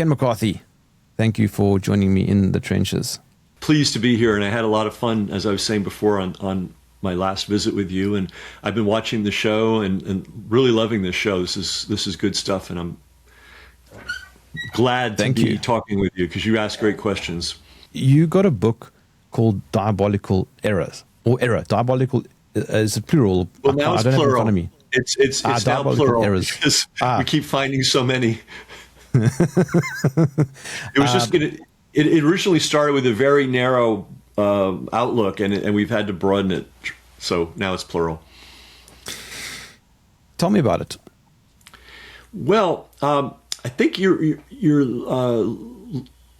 Ken McCarthy, thank you for joining me in the trenches. Pleased to be here, and I had a lot of fun, as I was saying before, on my last visit with you, and I've been watching the show and really loving this show. This is good stuff, and I'm glad to be talking with you because you ask great questions. You got a book called Diabolical Errors, or Error. Diabolical, is it plural? Well, now it's plural. It in front of me. It's now plural errors. Because we keep finding so many. It was just it originally started with a very narrow outlook, and we've had to broaden it, so now it's plural. Tell me about it. Well, I think your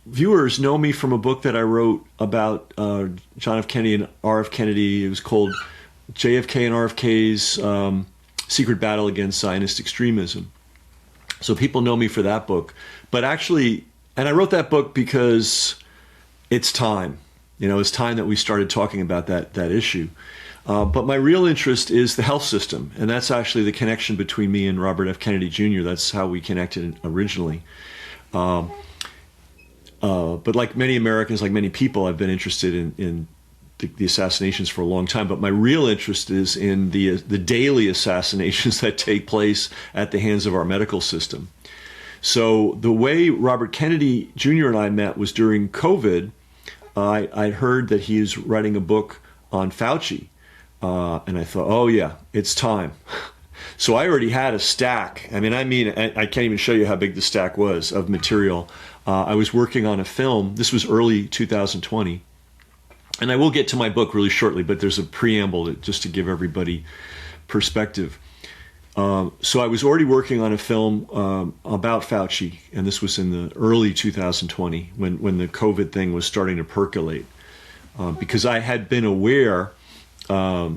viewers know me from a book that I wrote about John F. Kennedy and R.F. Kennedy. It was called JFK and RFK's Secret Battle Against Zionist Extremism. So people know me for that book. But actually, and I wrote that book because it's time. It's time that we started talking about that issue. But my real interest is the health system, and that's actually the connection between me and Robert F. Kennedy Jr. That's how we connected originally. But like many Americans, like many people, I've been interested in the assassinations for a long time. But my real interest is in the daily assassinations that take place at the hands of our medical system. So the way Robert Kennedy Jr. and I met was during COVID. I heard that he is writing a book on Fauci. And I thought, oh yeah, it's time. So I already had a stack. I can't even show you how big the stack was of material. I was working on a film. This was early 2020. And I will get to my book really shortly, but there's a preamble just to give everybody perspective. So I was already working on a film about Fauci, and this was in the early 2020 when the COVID thing was starting to percolate. Because I had been aware I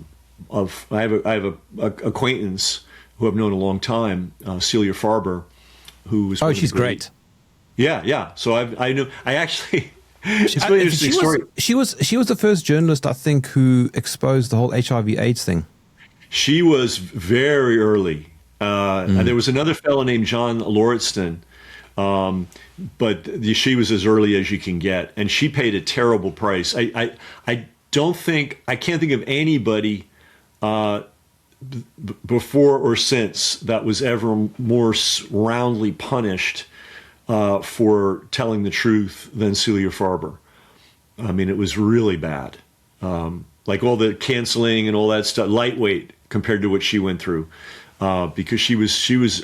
have a acquaintance who I've known a long time, Celia Farber, who was she's great. Yeah. So I know. I actually. It's a really interesting story. She was the first journalist, I think, who exposed the whole HIV/AIDS thing. She was very early. And there was another fellow named John Lauritsen, but she was as early as you can get, and she paid a terrible price. I can't think of anybody before or since that was ever more roundly punished for telling the truth than Celia Farber. I mean, it was really bad. Like all the canceling and all that stuff, lightweight compared to what she went through, because she was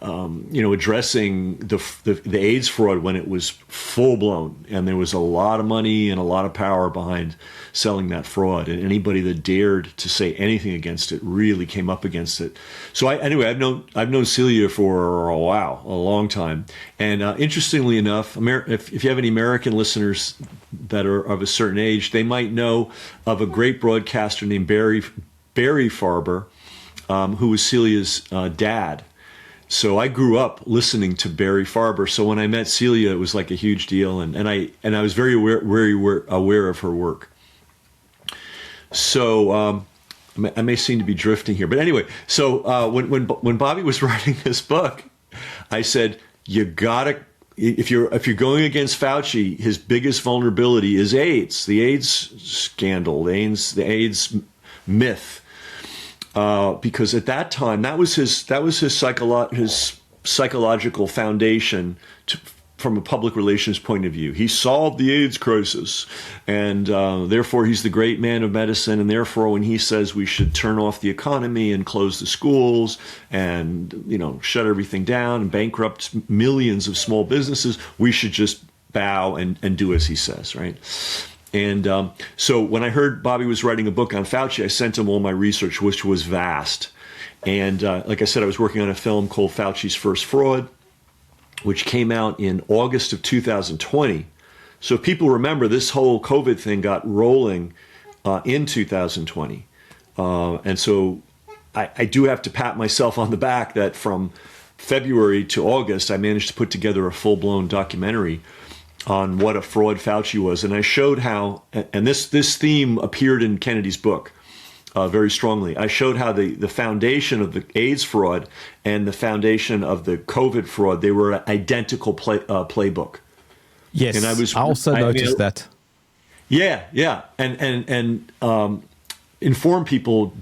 addressing the AIDS fraud when it was full blown, and there was a lot of money and a lot of power behind selling that fraud, and anybody that dared to say anything against it really came up against it. So I've known Celia for a long time, and interestingly enough, if you have any American listeners that are of a certain age, they might know of a great broadcaster named Barry Farber, who was Celia's dad. So I grew up listening to Barry Farber. So when I met Celia, it was like a huge deal, and I was very aware of her work. So I may seem to be drifting here, but anyway. So when Bobby was writing this book, I said, you gotta, if you're going against Fauci, his biggest vulnerability is AIDS, the AIDS scandal, the AIDS myth. Because at that time, that was his psychological foundation from a public relations point of view. He solved the AIDS crisis, and therefore he's the great man of medicine. And therefore, when he says we should turn off the economy and close the schools and shut everything down and bankrupt millions of small businesses, we should just bow and do as he says, right? And so when I heard Bobby was writing a book on Fauci, I sent him all my research, which was vast. And like I said, I was working on a film called Fauci's First Fraud, which came out in August of 2020. So if people remember, this whole COVID thing got rolling in 2020. And so I do have to pat myself on the back that from February to August, I managed to put together a full-blown documentary on what a fraud Fauci was. And I showed how, and this theme appeared in Kennedy's book, very strongly. I showed how the foundation of the AIDS fraud and the foundation of the COVID fraud, they were an identical playbook. Yes, and I also noticed that. Yeah, and informed people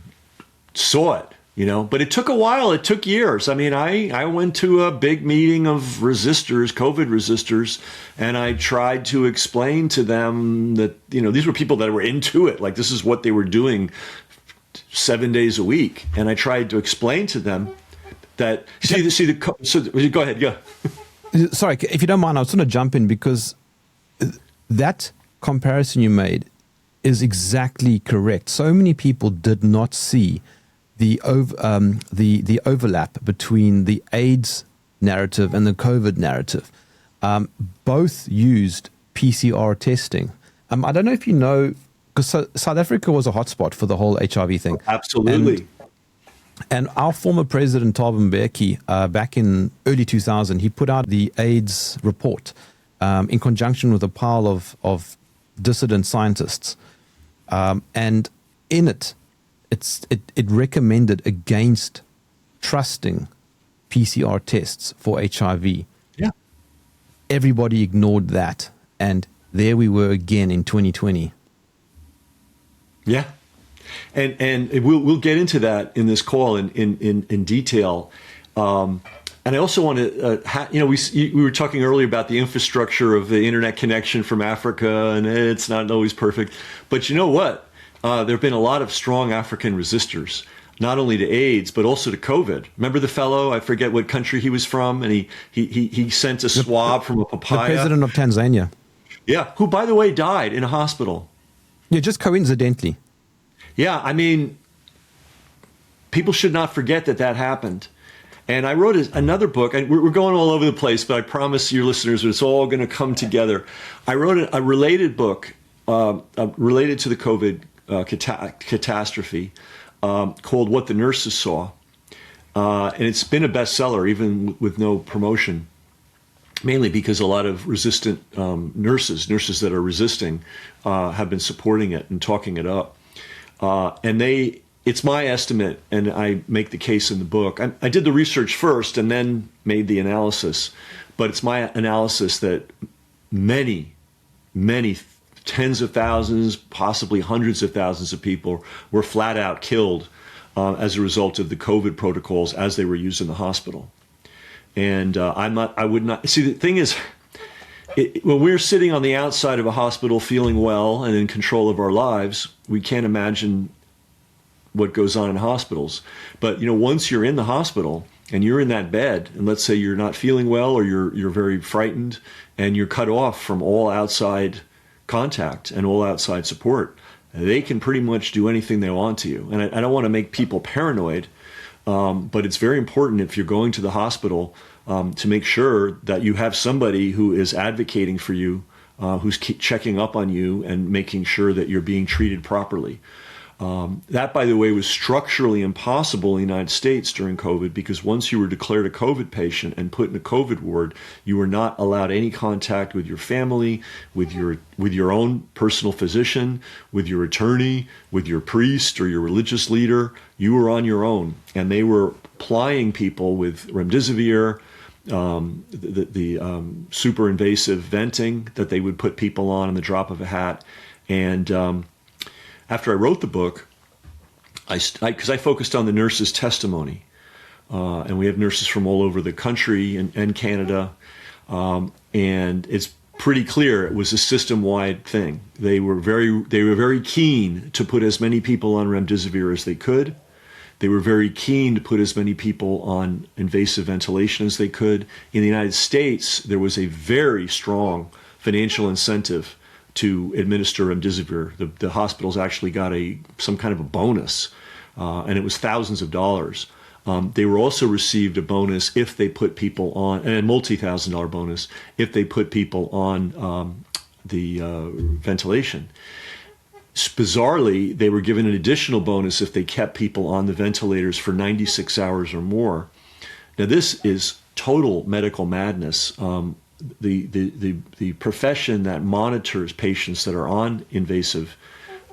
saw it, but it took a while. It took years. I mean, I went to a big meeting of COVID resistors, and I tried to explain to them that, these were people that were into it. Like, this is what they were doing 7 days a week. And I tried to explain to them that, go ahead. Yeah. Sorry, if you don't mind, I was going to jump in because that comparison you made is exactly correct. So many people did not see the overlap between the AIDS narrative and the COVID narrative. Both used PCR testing. I don't know if you know, because South Africa was a hotspot for the whole HIV thing. Absolutely. And our former president, Thabo Mbeki, back in early 2000, he put out the AIDS report in conjunction with a pile of dissident scientists. And in it, it recommended against trusting PCR tests for HIV. Yeah. Everybody ignored that. And there we were again in 2020. Yeah. And we'll get into that in this call in detail. And I also want to, we were talking earlier about the infrastructure of the internet connection from Africa, and it's not always perfect. But you know what? There have been a lot of strong African resistors, not only to AIDS, but also to COVID. Remember the fellow, I forget what country he was from, and he sent a swab from a papaya. The president of Tanzania. Yeah, who, by the way, died in a hospital. Yeah, just coincidentally. Yeah, I mean, people should not forget that happened. And I wrote another book, and we're going all over the place, but I promise your listeners that it's all going to come together. I wrote a related book related to the COVID catastrophe called What the Nurses Saw. And it's been a bestseller, even with no promotion, mainly because a lot of resistant nurses that are resisting, have been supporting it and talking it up. And it's my estimate, and I make the case in the book. I did the research first and then made the analysis, but it's my analysis that many tens of thousands, possibly hundreds of thousands of people were flat out killed as a result of the COVID protocols as they were used in the hospital. And I would not see. The thing is, when we're sitting on the outside of a hospital feeling well and in control of our lives, we can't imagine what goes on in hospitals. But once you're in the hospital and you're in that bed, and let's say you're not feeling well or you're very frightened and you're cut off from all outside contact and all outside support, they can pretty much do anything they want to you. And I don't want to make people paranoid, but it's very important if you're going to the hospital to make sure that you have somebody who is advocating for you, who's checking up on you and making sure that you're being treated properly. That, by the way, was structurally impossible in the United States during COVID, because once you were declared a COVID patient and put in a COVID ward, you were not allowed any contact with your family, with your own personal physician, with your attorney, with your priest or your religious leader. You were on your own, and they were plying people with remdesivir, the super invasive venting that they would put people on in the drop of a hat. And after I wrote the book, because I focused on the nurses' testimony, and we have nurses from all over the country and Canada, and it's pretty clear it was a system-wide thing. They were very keen to put as many people on remdesivir as they could. They were very keen to put as many people on invasive ventilation as they could. In the United States, there was a very strong financial incentive to administer remdesivir. The hospitals actually got some kind of a bonus, and it was thousands of dollars. They were also received a bonus if they put people on, and a multi-$1,000 bonus if they put people on the ventilation. Bizarrely, they were given an additional bonus if they kept people on the ventilators for 96 hours or more. Now, this is total medical madness. The profession that monitors patients that are on invasive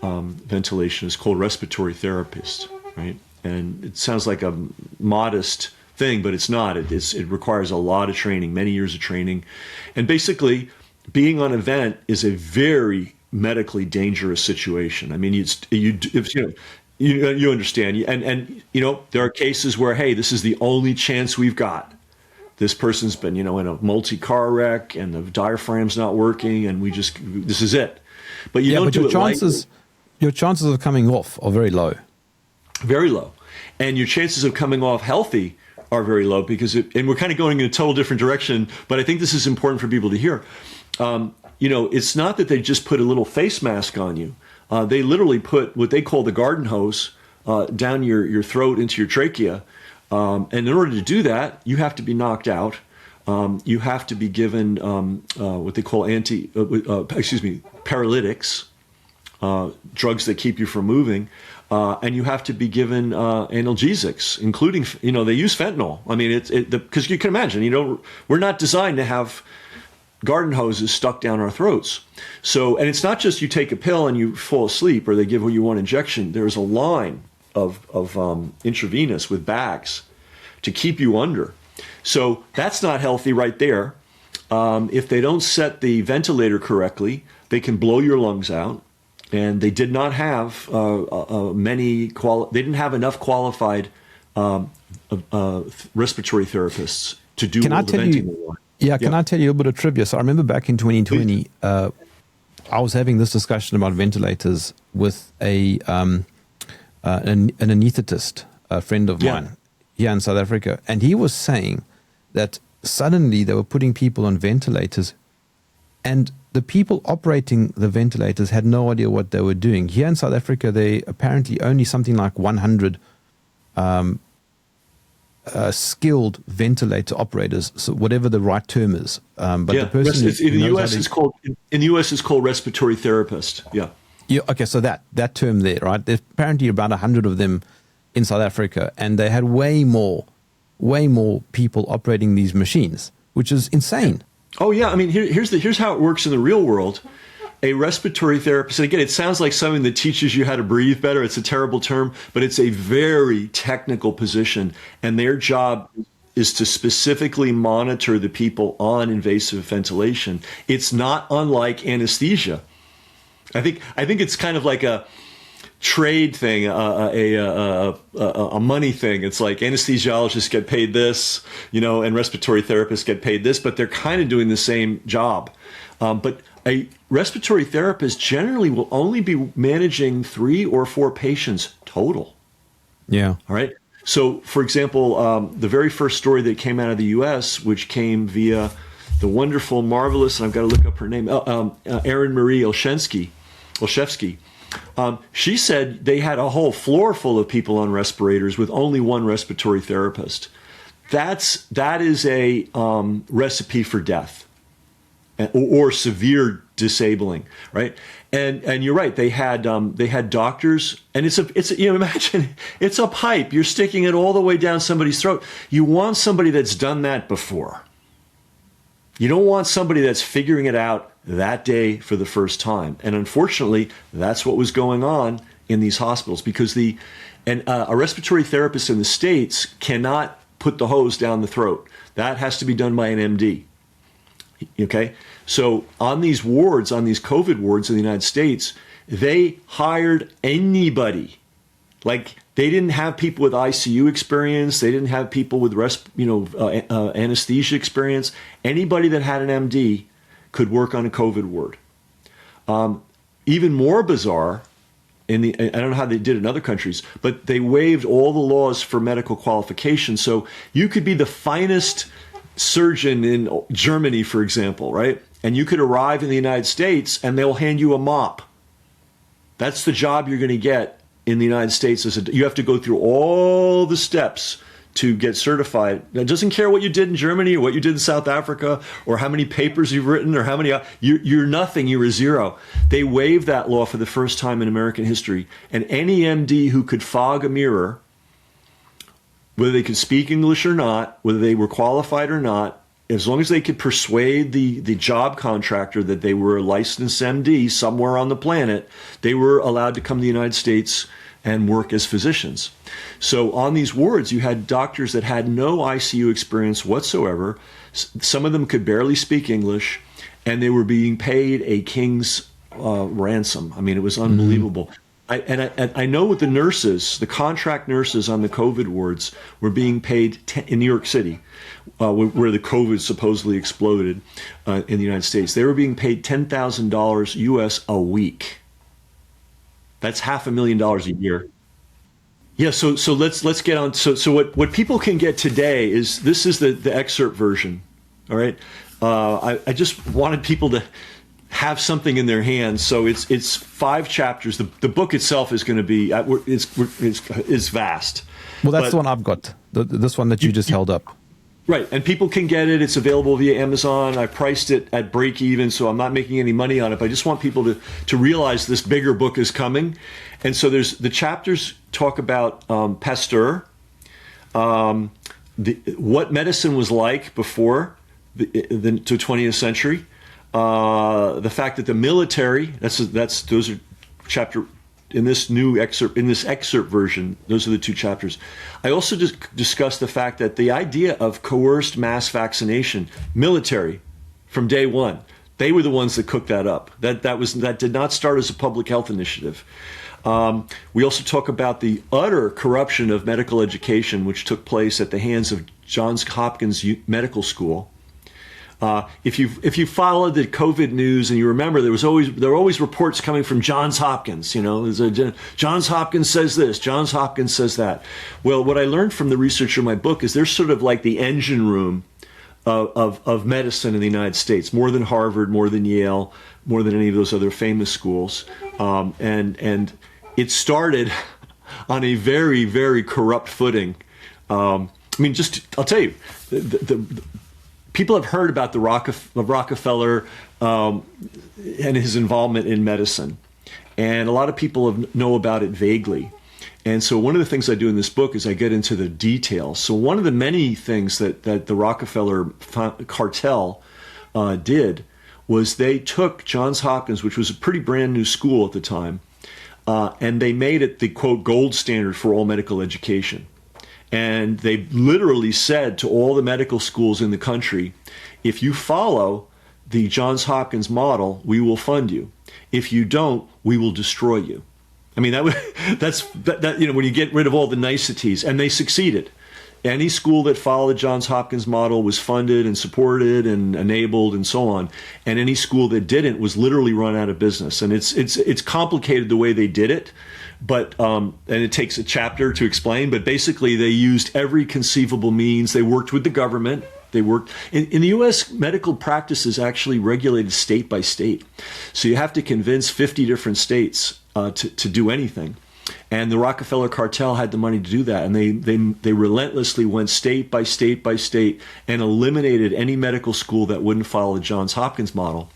ventilation is called respiratory therapist, right? And it sounds like a modest thing, but it's not. It requires a lot of training, many years of training. And basically, being on a vent is a very medically dangerous situation. I mean, you understand. And there are cases where, hey, this is the only chance we've got. This person's been, in a multi-car wreck and the diaphragm's not working, and this is it. But you don't do it lightly. Your chances of coming off are very low. Very low. And your chances of coming off healthy are very low and we're kind of going in a total different direction, but I think this is important for people to hear. It's not that they just put a little face mask on you. They literally put what they call the garden hose down your throat into your trachea. And in order to do that, you have to be knocked out. You have to be given what they call paralytics, drugs that keep you from moving. And you have to be given analgesics, including, they use fentanyl. I mean, because you can imagine, we're not designed to have garden hoses stuck down our throats. So, and it's not just you take a pill and you fall asleep or they give you one injection. There's a line of intravenous with bags to keep you under. So that's not healthy right there. If they don't set the ventilator correctly, they can blow your lungs out. And they did not have they didn't have enough qualified respiratory therapists to do all the venting. Can I tell you a bit of trivia? So I remember back in 2020, I was having this discussion about ventilators with an anesthetist, a friend of mine here in South Africa, and he was saying that suddenly they were putting people on ventilators, and the people operating the ventilators had no idea what they were doing. Here in South Africa, they apparently only something like 100 skilled ventilator operators, so whatever the right term is. But the person in the US is called respiratory therapist. Yeah. Okay, so that term there, right? There's apparently about 100 of them in South Africa, and they had way more people operating these machines, which is insane. Oh yeah, I mean here's how it works in the real world. A respiratory therapist, and again, it sounds like something that teaches you how to breathe better. It's a terrible term, but it's a very technical position, and their job is to specifically monitor the people on invasive ventilation. It's not unlike anesthesia. I think it's kind of like a trade thing, a money thing. It's like anesthesiologists get paid this, and respiratory therapists get paid this, but they're kind of doing the same job. But a respiratory therapist generally will only be managing 3 or 4 patients total. Yeah. All right. So, for example, the very first story that came out of the U.S., which came via the wonderful, marvelous, and I've got to look up her name, Erin Marie Olszewski. She said they had a whole floor full of people on respirators with only one respiratory therapist. That is a recipe for death or severe disabling, right? And you're right. They had doctors, and it's imagine it's a pipe. You're sticking it all the way down somebody's throat. You want somebody that's done that before. You don't want somebody that's figuring it out that day for the first time. And unfortunately, that's what was going on in these hospitals, because a respiratory therapist in the States cannot put the hose down the throat. That has to be done by an MD. Okay? So on these wards, on these COVID wards in the United States, they hired anybody. Like, they didn't have people with ICU experience. They didn't have people with anesthesia experience. Anybody that had an MD could work on a COVID ward. Even more bizarre, I don't know how they did in other countries, but they waived all the laws for medical qualifications. So you could be the finest surgeon in Germany, for example, right? And you could arrive in the United States and they'll hand you a mop. That's the job you're going to get in the United States. You have to go through all the steps to get certified. It doesn't care what you did in Germany or what you did in South Africa or how many papers you've written or how many, you're nothing, you're a zero. They waived that law for the first time in American history. And any MD who could fog a mirror, whether they could speak English or not, whether they were qualified or not, as long as they could persuade the job contractor that they were a licensed MD somewhere on the planet, they were allowed to come to the United States and work as physicians. So on these wards, you had doctors that had no ICU experience whatsoever. Some of them could barely speak English, and they were being paid a king's ransom. I mean, it was unbelievable. I know with the nurses, the contract nurses on the COVID wards were being paid in New York City, where the COVID supposedly exploded in the United States. They were being paid $10,000 US a week. That's $500,000 a year. Yeah, so let's get on. So what people can get today is, this is the excerpt version. All right, I just wanted people to have something in their hands. So it's 5 chapters. The book itself is going to be it's vast. Well, that's the one I've got. This one that you just held up. Right, and people can get it. It's available via Amazon. I priced it at break even, so I'm not making any money on it. But I just want people to realize this bigger book is coming. And so there's the chapters talk about Pasteur, what medicine was like before the 20th century, the fact that the military, those are chapter. In this new excerpt, in this excerpt version, those are the 2 chapters. I also just discussed the fact that the idea of coerced mass vaccination, military, from day one, they were the ones that cooked that up. That did not start as a public health initiative. We also talk about the utter corruption of medical education, which took place at the hands of Johns Hopkins Medical School. If you followed the COVID news and you remember, there were always reports coming from Johns Hopkins. You know, Johns Hopkins says this, Johns Hopkins says that. Well, what I learned from the research in my book is they're sort of like the engine room of medicine in the United States, more than Harvard, more than Yale, more than any of those other famous schools. And it started on a very, very corrupt footing. I'll tell you, people have heard about the Rockefeller and his involvement in medicine, and a lot of people know about it vaguely. And so one of the things I do in this book is I get into the details. So one of the many things that the Rockefeller cartel did was they took Johns Hopkins, which was a pretty brand new school at the time, and they made it the, quote, gold standard for all medical education. And they literally said to all the medical schools in the country, if you follow the Johns Hopkins model, we will fund you. If you don't, we will destroy you. I mean, that's when you get rid of all the niceties, and they succeeded. Any school that followed the Johns Hopkins model was funded and supported and enabled and so on. And any school that didn't was literally run out of business. And it's complicated the way they did it. But and it takes a chapter to explain, but basically they used every conceivable means. They worked with the government. They worked in the U.S. Medical practice is actually regulated state by state, so you have to convince 50 different states to do anything. And the Rockefeller cartel had the money to do that, and they relentlessly went state by state by state and eliminated any medical school that wouldn't follow the Johns Hopkins model.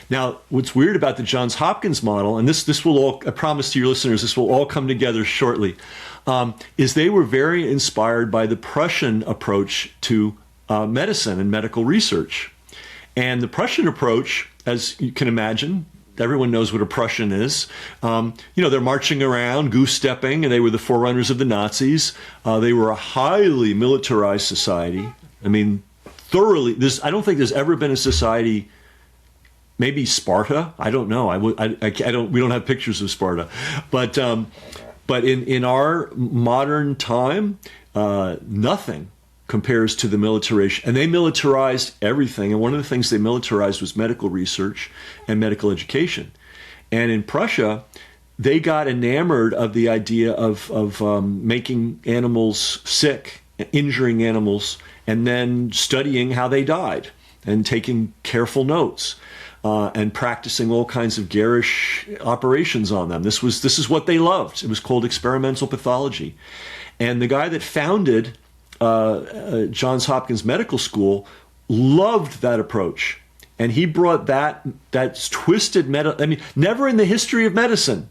Now, what's weird about the Johns Hopkins model, and this will all, I promise to your listeners, this will all come together shortly, is they were very inspired by the Prussian approach to medicine and medical research. And the Prussian approach, as you can imagine, everyone knows what a Prussian is. They're marching around, goose-stepping, and they were the forerunners of the Nazis. They were a highly militarized society. I mean, thoroughly. I don't think there's ever been a society. Maybe Sparta. I don't know. We don't have pictures of Sparta, but in our modern time, nothing compares to the militarization. And they militarized everything. And one of the things they militarized was medical research and medical education. And in Prussia, they got enamored of the idea of making animals sick, injuring animals, and then studying how they died and taking careful notes. And practicing all kinds of garish operations on them. This is what they loved. It was called experimental pathology. And the guy that founded Johns Hopkins Medical School loved that approach. And he brought that twisted never in the history of medicine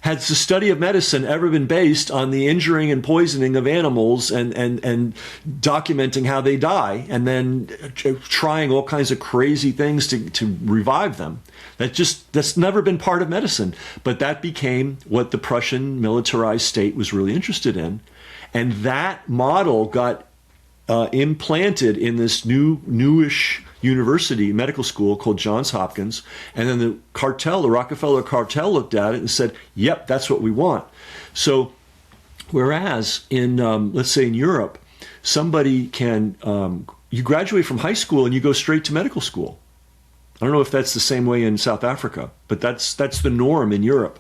has the study of medicine ever been based on the injuring and poisoning of animals and documenting how they die and then trying all kinds of crazy things to revive them? That's never been part of medicine. But that became what the Prussian militarized state was really interested in. And that model got implanted in this newish university, medical school called Johns Hopkins. And then the Rockefeller cartel looked at it and said, yep, that's what we want. So whereas in, let's say in Europe, somebody can, you graduate from high school and you go straight to medical school. I don't know if that's the same way in South Africa, but that's the norm in Europe.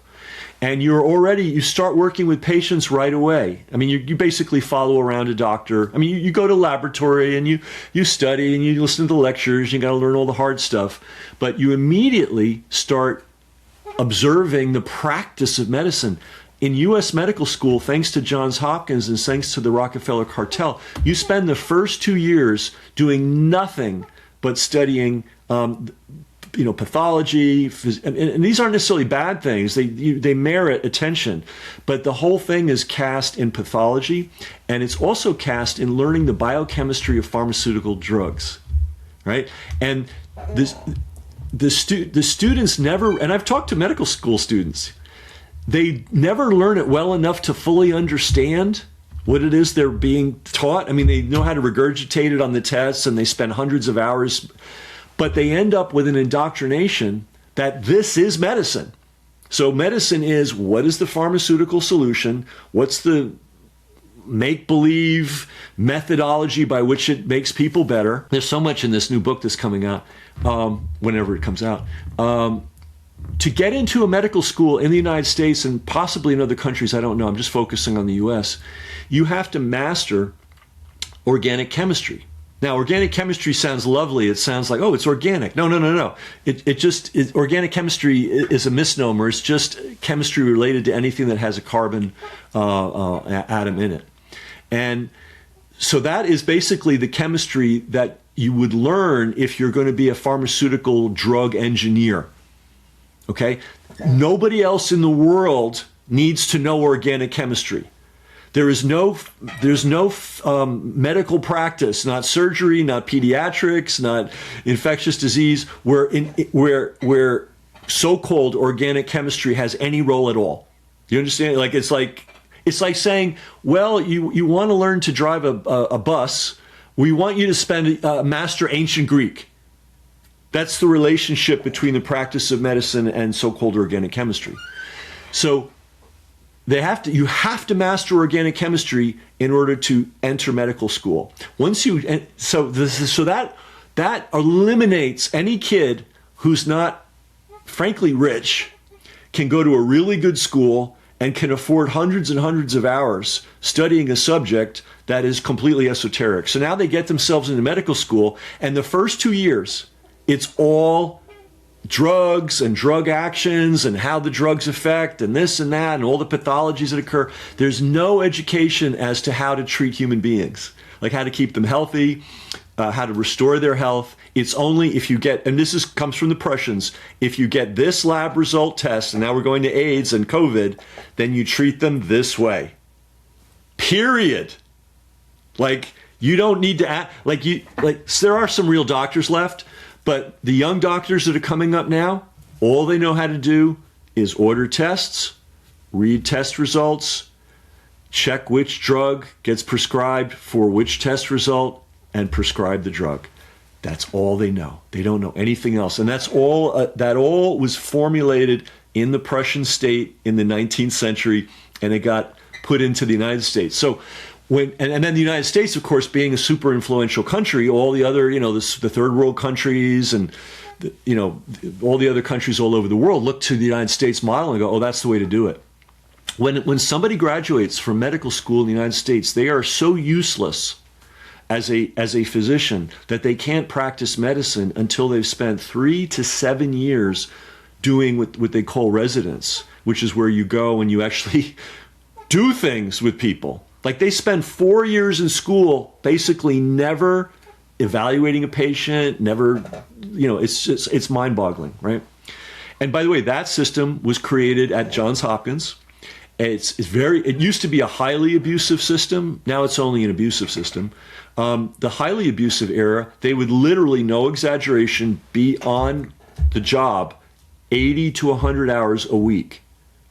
And you start working with patients right away. I mean, you basically follow around a doctor. I mean, you go to laboratory and you study and you listen to the lectures. You got to learn all the hard stuff. But you immediately start observing the practice of medicine. In U.S. medical school, thanks to Johns Hopkins and thanks to the Rockefeller cartel, you spend the first 2 years doing nothing but studying pathology, and these aren't necessarily bad things. They merit attention, but the whole thing is cast in pathology, and it's also cast in learning the biochemistry of pharmaceutical drugs, right? And the students never, and I've talked to medical school students, they never learn it well enough to fully understand what it is they're being taught. I mean, they know how to regurgitate it on the tests, and they spend hundreds of hours. But they end up with an indoctrination that this is medicine. So medicine is, what is the pharmaceutical solution? What's the make-believe methodology by which it makes people better? There's so much in this new book that's coming out, whenever it comes out. To get into a medical school in the United States and possibly in other countries, I don't know, I'm just focusing on the US, you have to master organic chemistry. Now, organic chemistry sounds lovely. It sounds like, oh, it's organic. No. Organic chemistry is a misnomer. It's just chemistry related to anything that has a carbon atom in it. And so that is basically the chemistry that you would learn if you're going to be a pharmaceutical drug engineer. Okay? Nobody else in the world needs to know organic chemistry. There's no medical practice, not surgery, not pediatrics, not infectious disease, where so-called organic chemistry has any role at all. You understand? It's like saying, well, you want to learn to drive a bus. We want you to master ancient Greek. That's the relationship between the practice of medicine and so-called organic chemistry. So you have to master organic chemistry in order to enter medical school. That eliminates any kid who's not, frankly, rich, can go to a really good school and can afford hundreds and hundreds of hours studying a subject that is completely esoteric. So now they get themselves into medical school, and the first 2 years, it's all drugs and drug actions and how the drugs affect and this and that and all the pathologies that occur. There's no education as to how to treat human beings, like how to keep them healthy, how to restore their health. It's only if you get, and comes from the Prussians, if you get this lab result test, and now we're going to AIDS and COVID, then you treat them this way. Period. You don't need to act there are some real doctors left. But the young doctors that are coming up now, all they know how to do is order tests, read test results, check which drug gets prescribed for which test result, and prescribe the drug. That's all they know. They don't know anything else. And that's all. That all was formulated in the Prussian state in the 19th century, and it got put into the United States. So and then the United States, of course, being a super influential country, all the other, the third world countries and, all the other countries all over the world look to the United States model and go, oh, that's the way to do it. When somebody graduates from medical school in the United States, they are so useless as a physician that they can't practice medicine until they've spent 3 to 7 years doing what they call residence, which is where you go and you actually do things with people. They spend 4 years in school basically never evaluating a patient, never, it's mind-boggling, right? And by the way, that system was created at Johns Hopkins. It used to be a highly abusive system. Now it's only an abusive system. The highly abusive era, they would literally, no exaggeration, be on the job 80 to 100 hours a week.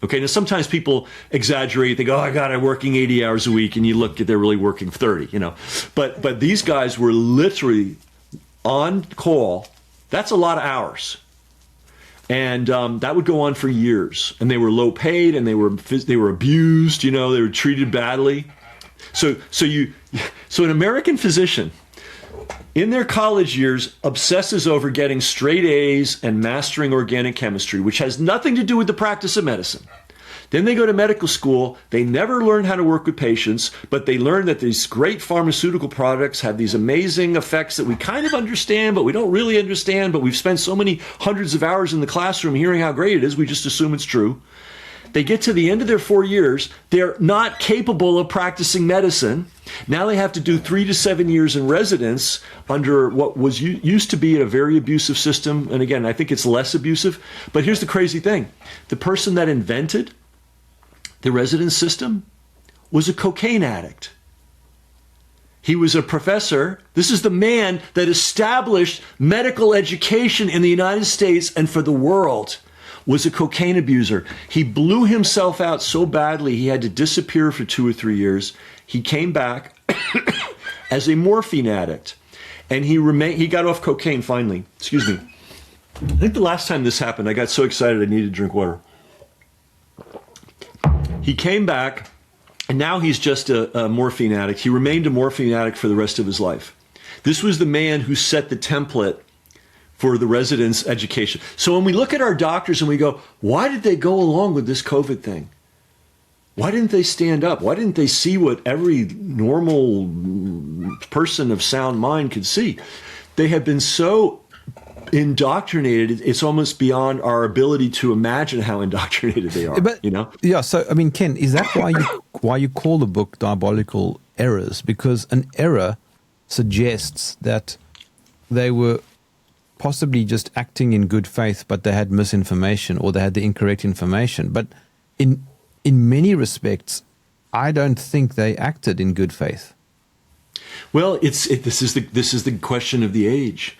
Okay, now sometimes people exaggerate, think, oh, God, I'm working 80 hours a week, and you look, they're really working 30, you know. But these guys were literally on call. That's a lot of hours. And that would go on for years. And they were low paid, and they were abused, you know, they were treated badly. So an American physician in their college years obsesses over getting straight A's and mastering organic chemistry, which has nothing to do with the practice of medicine. Then they go to medical school. They never learn how to work with patients, but they learn that these great pharmaceutical products have these amazing effects that we kind of understand, but we don't really understand. But we've spent so many hundreds of hours in the classroom hearing how great it is, we just assume it's true. They get to the end of their 4 years. They're not capable of practicing medicine. Now they have to do 3 to 7 years in residence under what was used to be a very abusive system. And again, I think it's less abusive. But here's the crazy thing. The person that invented the residence system was a cocaine addict. He was a professor. This is the man that established medical education in the United States and for the world. Was a cocaine abuser. He blew himself out so badly he had to disappear for 2 or 3 years. He came back as a morphine addict, and he got off cocaine finally. Excuse me. I think the last time this happened, I got so excited I needed to drink water. He came back, and now he's just a morphine addict. He remained a morphine addict for the rest of his life. This was the man who set the template for the residents' education. So when we look at our doctors and we go, why did they go along with this COVID thing? Why didn't they stand up? Why didn't they see what every normal person of sound mind could see? They have been so indoctrinated, it's almost beyond our ability to imagine how indoctrinated they are. But, you know? Yeah, so, I mean, Ken, is that why you call the book Diabolical Errors? Because an error suggests that they were possibly just acting in good faith, but they had misinformation or they had the incorrect information. But in many respects, I don't think they acted in good faith. Well, this is the question of the age,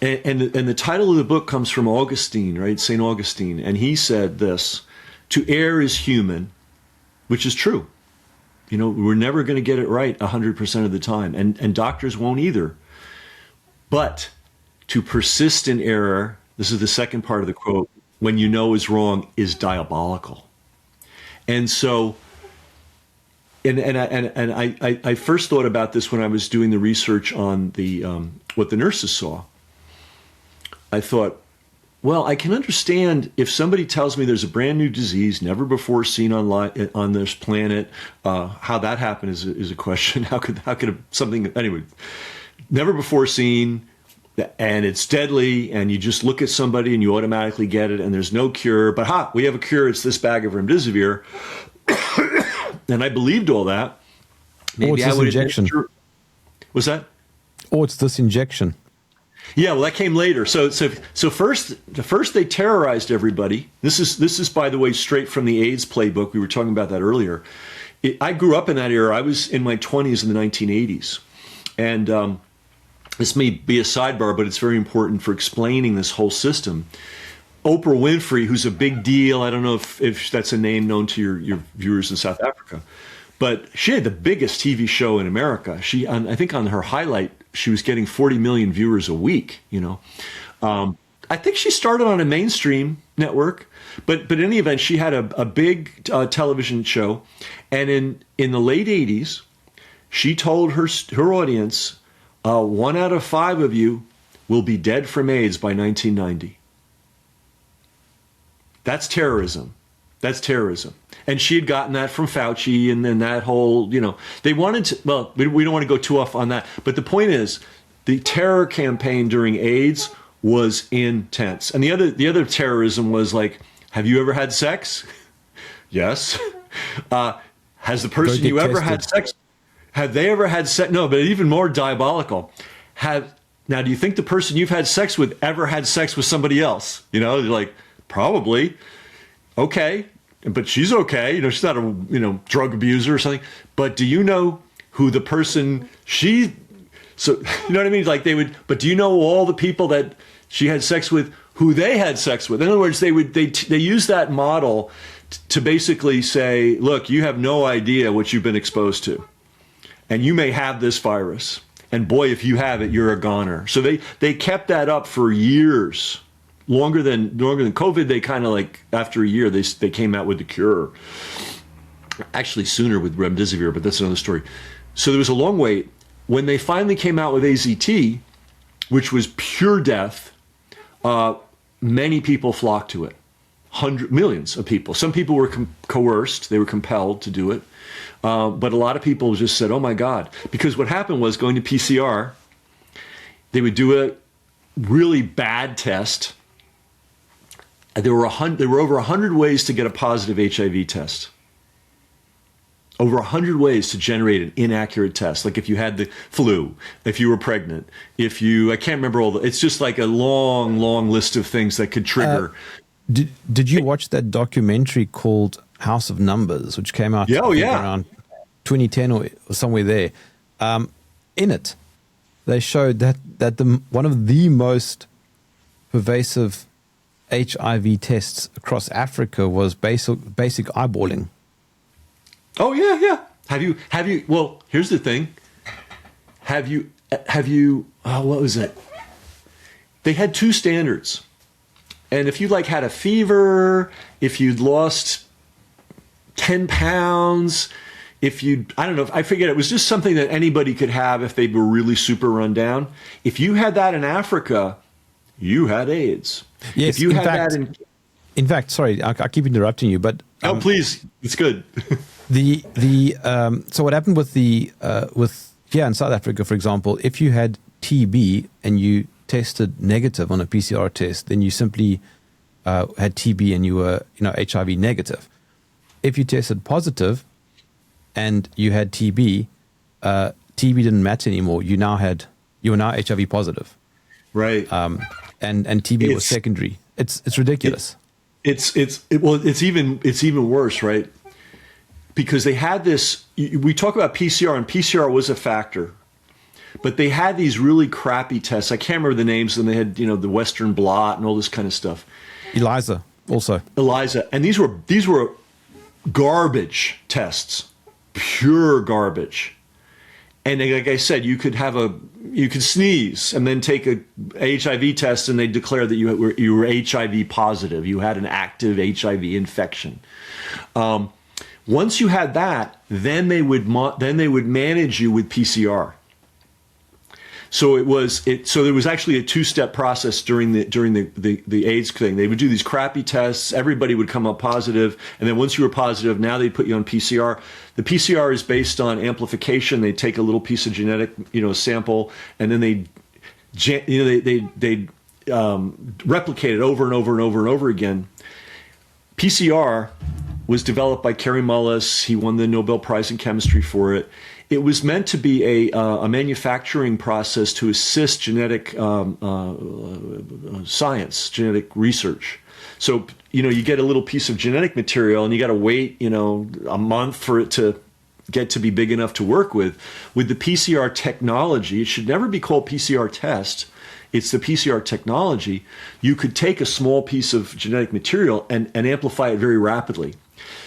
and the title of the book comes from Augustine, right? St. Augustine, and he said this: "To err is human," which is true. You know, we're never going to get it right 100% of the time, and doctors won't either. But to persist in error, this is the second part of the quote, when you know is wrong, is diabolical. And so, I first thought about this when I was doing the research on the what the nurses saw. I thought, well, I can understand if somebody tells me there's a brand new disease never before seen on this planet. How that happened is a question. How could something anyway, never before seen, and it's deadly, and you just look at somebody and you automatically get it, and there's no cure. But we have a cure. It's this bag of remdesivir. And I believed all that. Maybe it's this injection. What's that? Or it's this injection. Yeah, well, that came later. So first they terrorized everybody. This is, by the way, straight from the AIDS playbook. We were talking about that earlier. I grew up in that era. I was in my 20s in the 1980s, and this may be a sidebar, but it's very important for explaining this whole system. Oprah Winfrey, who's a big deal, I don't know if that's a name known to your viewers in South Africa, but she had the biggest TV show in America. I think on her highlight, she was getting 40 million viewers a week. You know, I think she started on a mainstream network, but in any event, she had a big television show, and in the late 80s, she told her audience, 1 out of 5 of you will be dead from AIDS by 1990. That's terrorism. That's terrorism. And she had gotten that from Fauci, and then that whole, you know, they wanted to, well, we don't want to go too off on that. But the point is, the terror campaign during AIDS was intense. And the other terrorism was like, have you ever had sex? Yes. Has the person you ever had sex, have they ever had sex? No, but even more diabolical. Now, do you think the person you've had sex with ever had sex with somebody else? You know, they're like, Probably. Okay. But she's okay. You know, she's not a, drug abuser or something. But do you know who the person so, you know what I mean? Like but do you know all the people that she had sex with, who they had sex with? In other words, they use that model to basically say, look, you have no idea what you've been exposed to. And you may have this virus. And boy, if you have it, you're a goner. So they kept that up for years. Longer than COVID, they kind of like, after a year, they came out with the cure. Actually, sooner with remdesivir, but that's another story. So there was a long wait. When they finally came out with AZT, which was pure death, many people flocked to it. Millions of people. Some people were coerced. They were compelled to do it. But a lot of people just said, oh my God. Because what happened was, going to PCR, they would do a really bad test. There were over 100 ways to get a positive HIV test. Over 100 ways to generate an inaccurate test. Like if you had the flu, if you were pregnant, I can't remember it's just like a long, long list of things that could trigger. Did you watch that documentary called House of Numbers, which came out around 2010 or somewhere there? In it, they showed that one of the most pervasive HIV tests across Africa was basic eyeballing. Oh yeah. Have you? Well, here's the thing. Have you? What was it? They had two standards, and if you had a fever, if you'd lost 10 pounds, I don't know, I forget, it was just something that anybody could have if they were really super run down. If you had that in Africa, you had AIDS. Yes, if you had that in fact, sorry, I keep interrupting you, but please, it's good. So what happened with here in South Africa, for example, if you had TB and you tested negative on a PCR test, then you simply had TB and you were HIV negative. If you tested positive and you had TB, TB didn't matter anymore. You were now HIV positive, right? And TB was secondary. It's ridiculous. It's even worse, right? Because they had this, we talk about PCR, and PCR was a factor, but they had these really crappy tests. I can't remember the names, and they had, the Western blot and all this kind of stuff. ELISA also. And these were garbage tests, pure garbage. And like I said, you could sneeze and then take a HIV test, and they declare that you were HIV positive. You had an active HIV infection. Once you had that, then they would manage you with PCR. So there was actually a two-step process during the AIDS thing. They would do these crappy tests. Everybody would come up positive, and then once you were positive, now they put you on PCR. The PCR is based on amplification. They take a little piece of genetic, sample, and then they replicate it over and over and over and over again. PCR was developed by Kary Mullis. He won the Nobel Prize in Chemistry for it. It was meant to be a manufacturing process to assist genetic science, genetic research. So, you get a little piece of genetic material, and you got to wait, a month for it to get to be big enough to work with. With the PCR technology, it should never be called PCR test. It's the PCR technology. You could take a small piece of genetic material and amplify it very rapidly.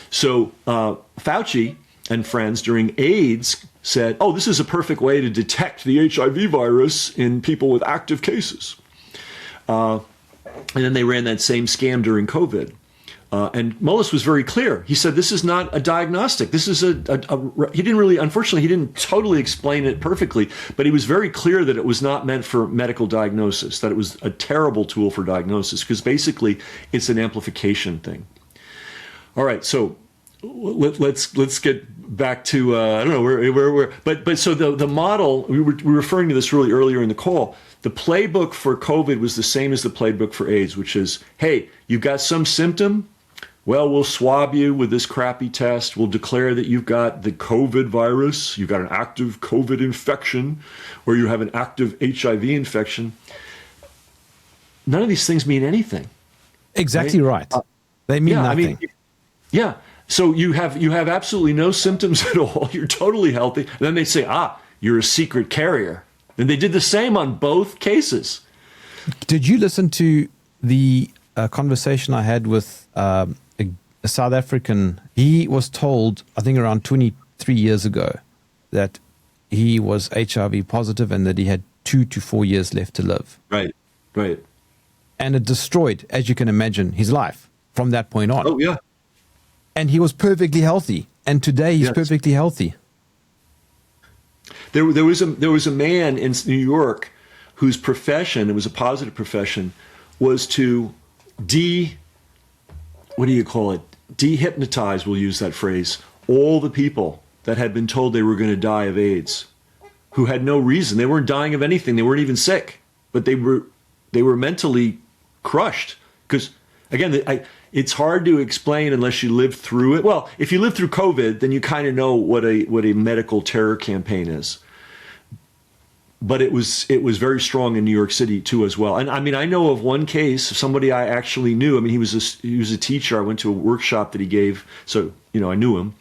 So Fauci and friends during AIDS said, oh, this is a perfect way to detect the HIV virus in people with active cases. And then they ran that same scam during COVID. And Mullis was very clear. He said, this is not a diagnostic. This is he didn't totally explain it perfectly, but he was very clear that it was not meant for medical diagnosis, that it was a terrible tool for diagnosis, because basically it's an amplification thing. All right, so let's get back to I don't know where but so the model, we were referring to this really earlier in the call. The playbook for COVID was the same as the playbook for AIDS, which is, hey, you've got some symptom. Well, we'll swab you with this crappy test. We'll declare that you've got the COVID virus, you've got an active COVID infection, or you have an active HIV infection. None of these things mean anything. Exactly right. They mean Yeah, nothing. yeah. So you have absolutely no symptoms at all. You're totally healthy. And then they say, you're a secret carrier. And they did the same on both cases. Did you listen to the conversation I had with a South African? He was told, I think around 23 years ago, that he was HIV positive and that he had 2 to 4 years left to live. Right, right. And it destroyed, as you can imagine, his life from that point on. Oh, yeah. And he was perfectly healthy. And today he's perfectly healthy. There was a man in New York whose profession, it was a positive profession, was to dehypnotize, we'll use that phrase, all the people that had been told they were going to die of AIDS, who had no reason. They weren't dying of anything. They weren't even sick, but they were mentally crushed. Because, again, it's hard to explain unless you lived through it. Well, if you lived through COVID, then you kind of know what a medical terror campaign is. But it was very strong in New York City too as well. And I mean, I know of one case of somebody I actually knew. I mean, he was a teacher. I went to a workshop that he gave, so I knew him.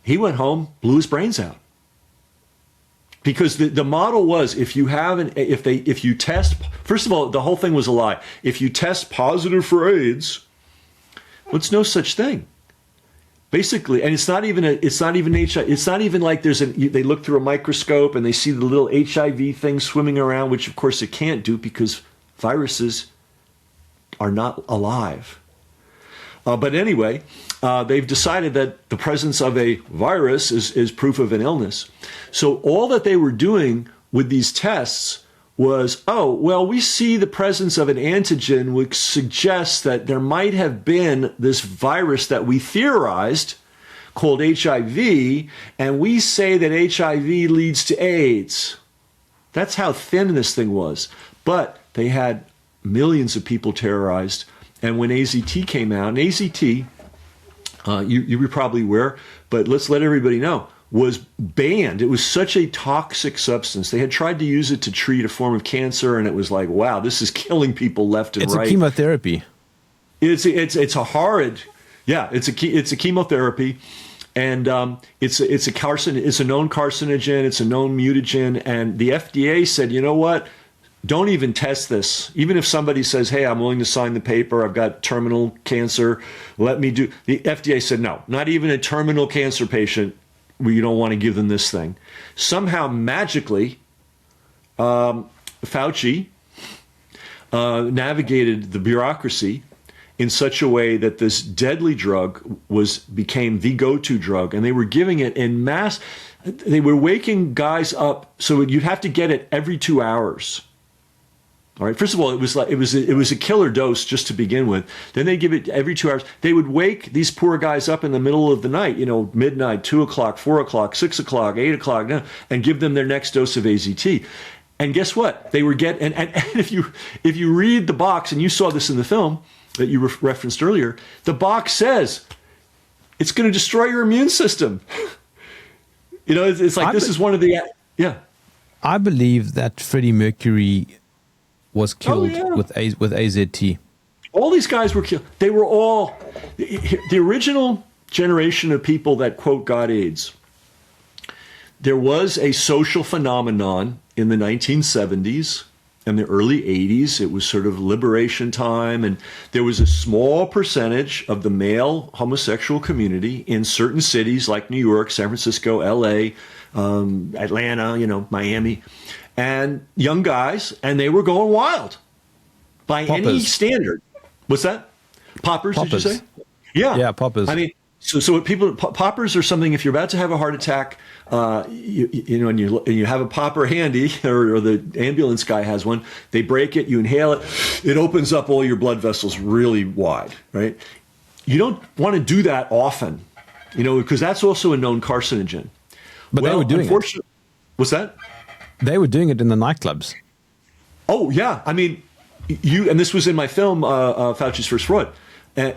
He went home, blew his brains out. Because the model was, if you test, first of all, the whole thing was a lie. If you test positive for AIDS, well, it's no such thing. Basically, and it's not even HIV. It's not even like they look through a microscope and they see the little HIV thing swimming around, which of course it can't do because viruses are not alive. But anyway, they've decided that the presence of a virus is proof of an illness. So all that they were doing with these tests was, we see the presence of an antigen which suggests that there might have been this virus that we theorized called HIV, and we say that HIV leads to AIDS. That's how thin this thing was. But they had millions of people terrorized. And when AZT came out, and AZT, you were probably aware, but let's let everybody know, was banned. It was such a toxic substance. They had tried to use it to treat a form of cancer, and it was like, wow, this is killing people left and right. It's a chemotherapy. It's a horrid, it's a chemotherapy, and it's a known carcinogen. It's a known mutagen, and the FDA said, you know what? Don't even test this. Even if somebody says, hey, I'm willing to sign the paper, I've got terminal cancer, let me do. The FDA said, no, not even a terminal cancer patient, you don't want to give them this thing. Somehow, magically, Fauci navigated the bureaucracy in such a way that this deadly drug became the go-to drug, and they were giving it in mass. They were waking guys up, so you'd have to get it every 2 hours. All right. First of all, it was a killer dose just to begin with. Then they give it every 2 hours. They would wake these poor guys up in the middle of the night, midnight, 2 o'clock, 4 o'clock, 6 o'clock, 8 o'clock, and give them their next dose of AZT. And guess what? They were and if you read the box, and you saw this in the film that you referenced earlier, the box says it's going to destroy your immune system. It's like this is one of the I believe that Freddie Mercury was killed with AZT. All these guys were killed. They were all the original generation of people that, quote, got AIDS. There was a social phenomenon in the 1970s and the early 80s. It was sort of liberation time, and there was a small percentage of the male homosexual community in certain cities like New York, San Francisco, LA, Atlanta, Miami, and young guys, and they were going wild by any standard. What's that? Poppers, did you say? Yeah, poppers. I mean, so poppers are something. If you're about to have a heart attack, and you have a popper handy, or the ambulance guy has one, they break it, you inhale it, it opens up all your blood vessels really wide, right? You don't want to do that often, because that's also a known carcinogen. But they were doing it. What's that? They were doing it in the nightclubs. Oh, yeah. I mean, and this was in my film, Fauci's First Fraud.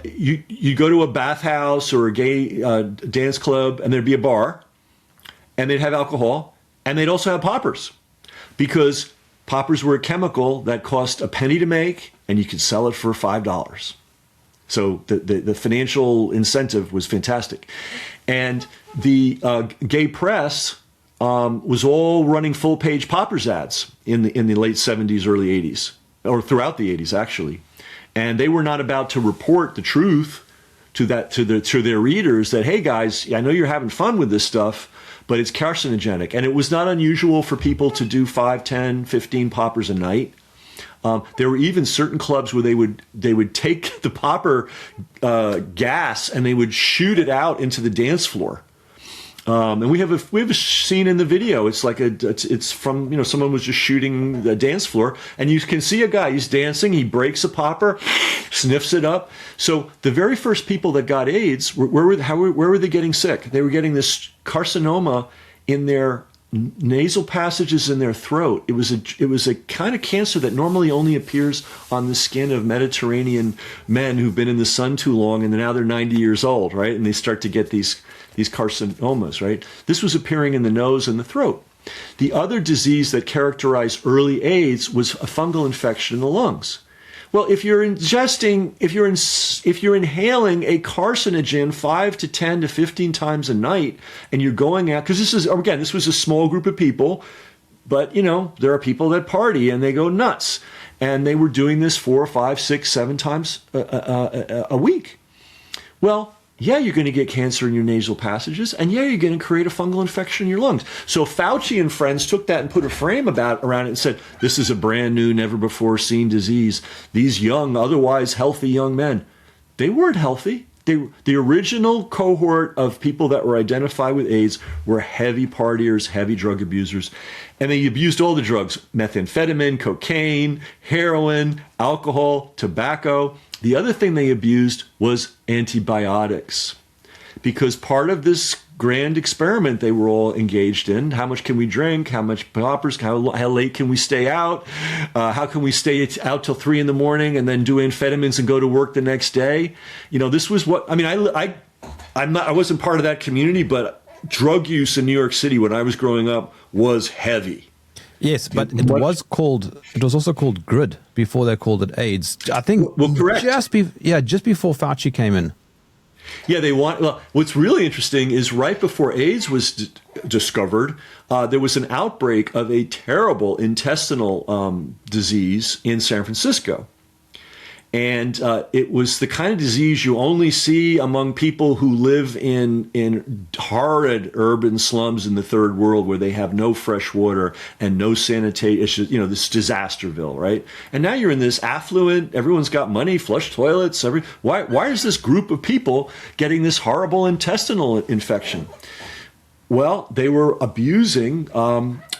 You go to a bathhouse or a gay dance club, and there'd be a bar, and they'd have alcohol, and they'd also have poppers, because poppers were a chemical that cost a penny to make, and you could sell it for $5. So the financial incentive was fantastic. And the gay press was all running full-page Poppers ads in the late 70s, early 80s, or throughout the 80s, actually. And they were not about to report the truth to their readers that, hey, guys, I know you're having fun with this stuff, but it's carcinogenic. And it was not unusual for people to do 5, 10, 15 poppers a night. There were even certain clubs where they would take the popper gas and they would shoot it out into the dance floor. And we have a scene in the video. It's like it's from someone was just shooting the dance floor, and you can see a guy. He's dancing. He breaks a popper, sniffs it up. So the very first people that got AIDS, where were they getting sick? They were getting this carcinoma in their nasal passages in their throat. It was a kind of cancer that normally only appears on the skin of Mediterranean men who've been in the sun too long, and now they're 90 years old, right? And they start to get these carcinomas, right? This was appearing in the nose and the throat. The other disease that characterized early AIDS was a fungal infection in the lungs. Well, if you're inhaling a carcinogen 5 to 10 to 15 times a night, and you're going out, because this was a small group of people, but there are people that party and they go nuts, and they were doing this 4, 5, 6, 7 times a week. Well, yeah, you're going to get cancer in your nasal passages, and yeah, you're going to create a fungal infection in your lungs. So Fauci and friends took that and put a frame around it and said, this is a brand new, never before seen disease. These young, otherwise healthy young men, they weren't healthy. The original cohort of people that were identified with AIDS were heavy partiers, heavy drug abusers, and they abused all the drugs: methamphetamine, cocaine, heroin, alcohol, tobacco. The other thing they abused was antibiotics, because part of this grand experiment they were all engaged in: how much can we drink, how much poppers, how late can we stay out, how can we stay out till 3 a.m. and then do amphetamines and go to work the next day. This was what I wasn't part of that community, but drug use in New York City when I was growing up was heavy. Yes, but it was also called GRID before they called it AIDS. I think correct. just before Fauci came in. Yeah, what's really interesting is right before AIDS was discovered, there was an outbreak of a terrible intestinal disease in San Francisco. And it was the kind of disease you only see among people who live in horrid urban slums in the third world, where they have no fresh water and no sanitation, this Disasterville, right? And now you're in this affluent, everyone's got money, flush toilets. Why is this group of people getting this horrible intestinal infection? Well, they were abusing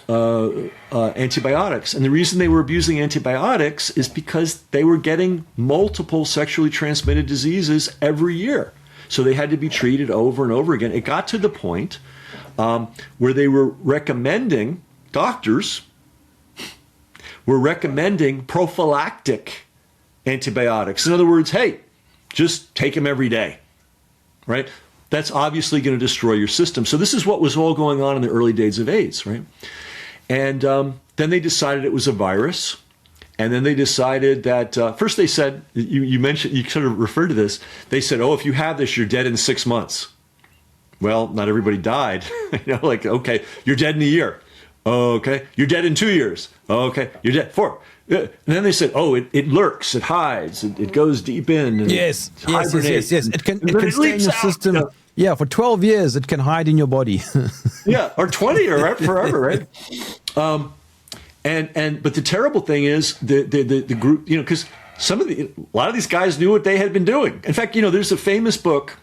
antibiotics. And the reason they were abusing antibiotics is because they were getting multiple sexually transmitted diseases every year. So they had to be treated over and over again. It got to the point where they were recommending, doctors were recommending prophylactic antibiotics. In other words, hey, just take them every day, right? That's obviously going to destroy your system. So this is what was all going on in the early days of AIDS, right? And then they decided it was a virus. And then they decided that, first they said, you mentioned, you sort of referred to this. They said, oh, if you have this, you're dead in 6 months. Well, not everybody died. Okay, you're dead in a year. Okay, you're dead in 2 years. Okay, you're dead 4. And then they said, oh, it lurks, it hides, it goes deep in. And yes. It can stay in your system. Yeah, for 12 years, it can hide in your body. Yeah, or 20 or forever, right? But the terrible thing is the group, because a lot of these guys knew what they had been doing. In fact, there's a famous book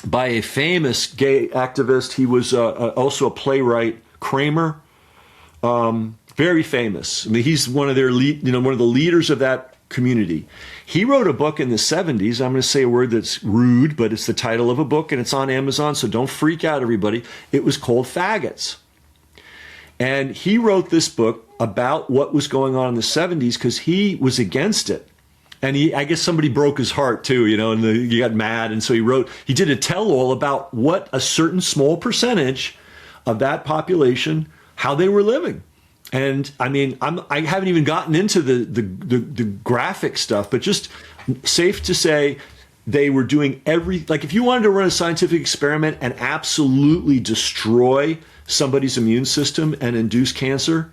by a famous gay activist. He was also a playwright, Kramer. Very famous. I mean, he's one of one of the leaders of that community. He wrote a book in the 70s. I'm going to say a word that's rude, but it's the title of a book, and it's on Amazon, so don't freak out, everybody. It was called Faggots. And he wrote this book about what was going on in the 70s because he was against it. And I guess somebody broke his heart too, and he got mad. And so he did a tell-all about what a certain small percentage of that population, how they were living. And I mean, I haven't even gotten into the graphic stuff, but just safe to say they were doing like if you wanted to run a scientific experiment and absolutely destroy somebody's immune system and induce cancer,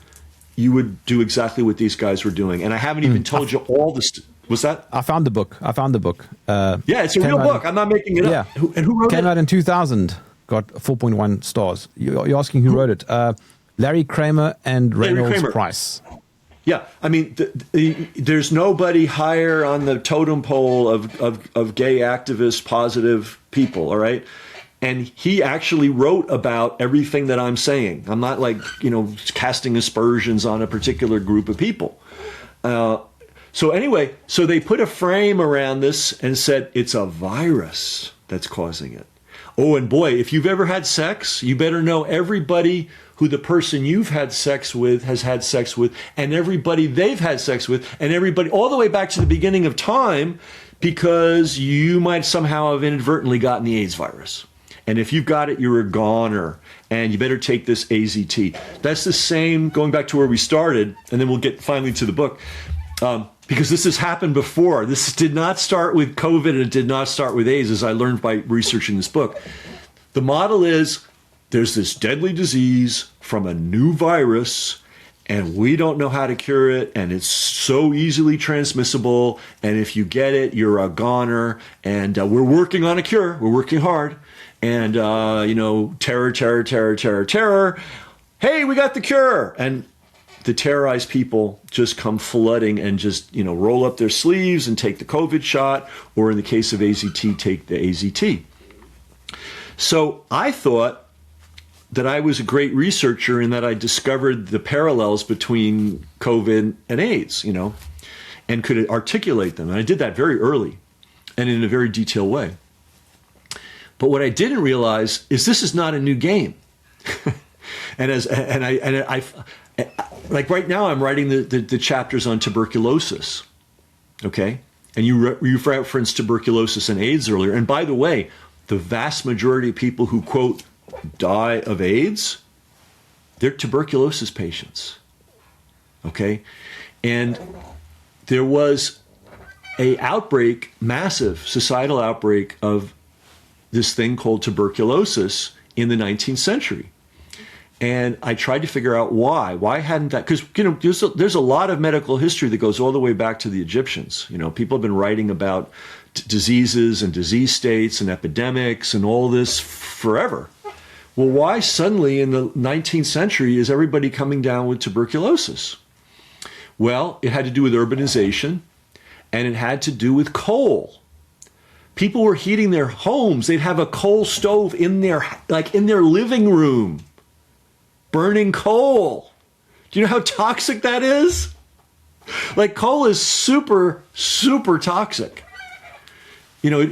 you would do exactly what these guys were doing. And I haven't even told you all this. Was that? I found the book. Yeah, it's a real book. I'm not making it up. And who wrote it? Came out in 2000. Got 4.1 stars. You're asking who wrote it? Larry Kramer and Reynolds Price. Yeah, I mean, there's nobody higher on the totem pole of gay activist positive people, all right? And he actually wrote about everything that I'm saying. I'm not like, casting aspersions on a particular group of people. So anyway, so they put a frame around this and said it's a virus that's causing it. Oh, and boy, if you've ever had sex, you better know everybody who the person you've had sex with has had sex with, and everybody they've had sex with, and everybody all the way back to the beginning of time, because you might somehow have inadvertently gotten the AIDS virus. And if you've got it, you're a goner, and you better take this AZT. That's the same, going back to where we started, and then we'll get finally to the book, because this has happened before. This did not start with COVID, and it did not start with AIDS, as I learned by researching this book. The model is, there's this deadly disease from a new virus, and we don't know how to cure it, and it's so easily transmissible, and if you get it, you're a goner, and we're working on a cure. We're working hard, and, terror, terror, terror, terror, terror. Hey, we got the cure! And the terrorized people just come flooding and just, roll up their sleeves and take the COVID shot, or in the case of AZT, take the AZT. So I thought that I was a great researcher and that I discovered the parallels between COVID and AIDS, and could articulate them. And I did that very early and in a very detailed way. But what I didn't realize is this is not a new game. Like right now I'm writing the chapters on tuberculosis. Okay. And you referenced tuberculosis and AIDS earlier. And by the way, the vast majority of people who, quote, die of AIDS, they're tuberculosis patients. Okay? And there was a outbreak, massive societal outbreak of this thing called tuberculosis in the 19th century. And I tried to figure out why. Why hadn't that? Because, there's a lot of medical history that goes all the way back to the Egyptians. People have been writing about diseases and disease states and epidemics and all this forever. Well, why suddenly in the 19th century is everybody coming down with tuberculosis? Well, it had to do with urbanization, and it had to do with coal. People were heating their homes. They'd have a coal stove in their living room, burning coal. Do you know how toxic that is? Like, coal is super, super toxic. First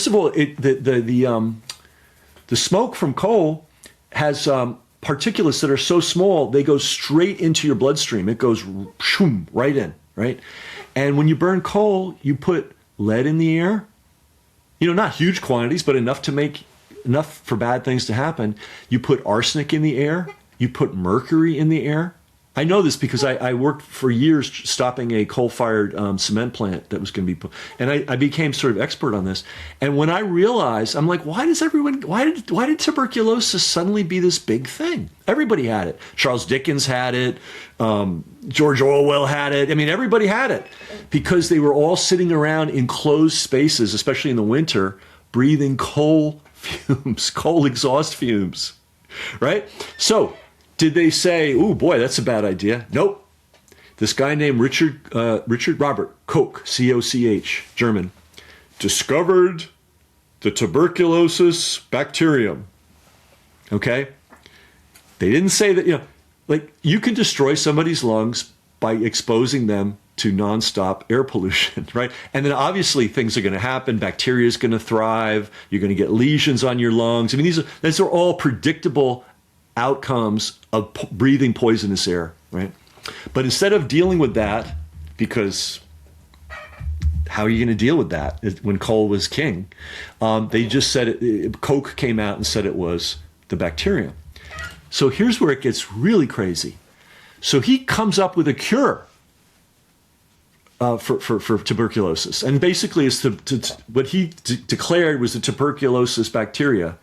of all, the smoke from coal has particulates that are so small they go straight into your bloodstream. It goes shoom, right in, right? And when you burn coal, you put lead in the air. Not huge quantities, but enough for bad things to happen. You put arsenic in the air. You put mercury in the air. I know this because I worked for years stopping a coal-fired cement plant that was going to be put, and I became sort of expert on this. And when I realized, I'm like, why did tuberculosis suddenly be this big thing? Everybody had it. Charles Dickens had it. George Orwell had it. I mean, everybody had it because they were all sitting around in closed spaces, especially in the winter, breathing coal fumes, coal exhaust fumes, right? So, did they say, oh boy, that's a bad idea? Nope. This guy named Richard Robert Koch, C-O-C-H, German, discovered the tuberculosis bacterium. Okay? They didn't say that, you can destroy somebody's lungs by exposing them to nonstop air pollution, right? And then obviously things are going to happen. Bacteria is going to thrive. You're going to get lesions on your lungs. I mean, these are all predictable outcomes of breathing poisonous air, right? But instead of dealing with that, because how are you going to deal with that when coal was king? They just said Koch came out and said it was the bacterium. So here's where it gets really crazy. So he comes up with a cure for tuberculosis. And basically, it's what he declared was the tuberculosis bacteria.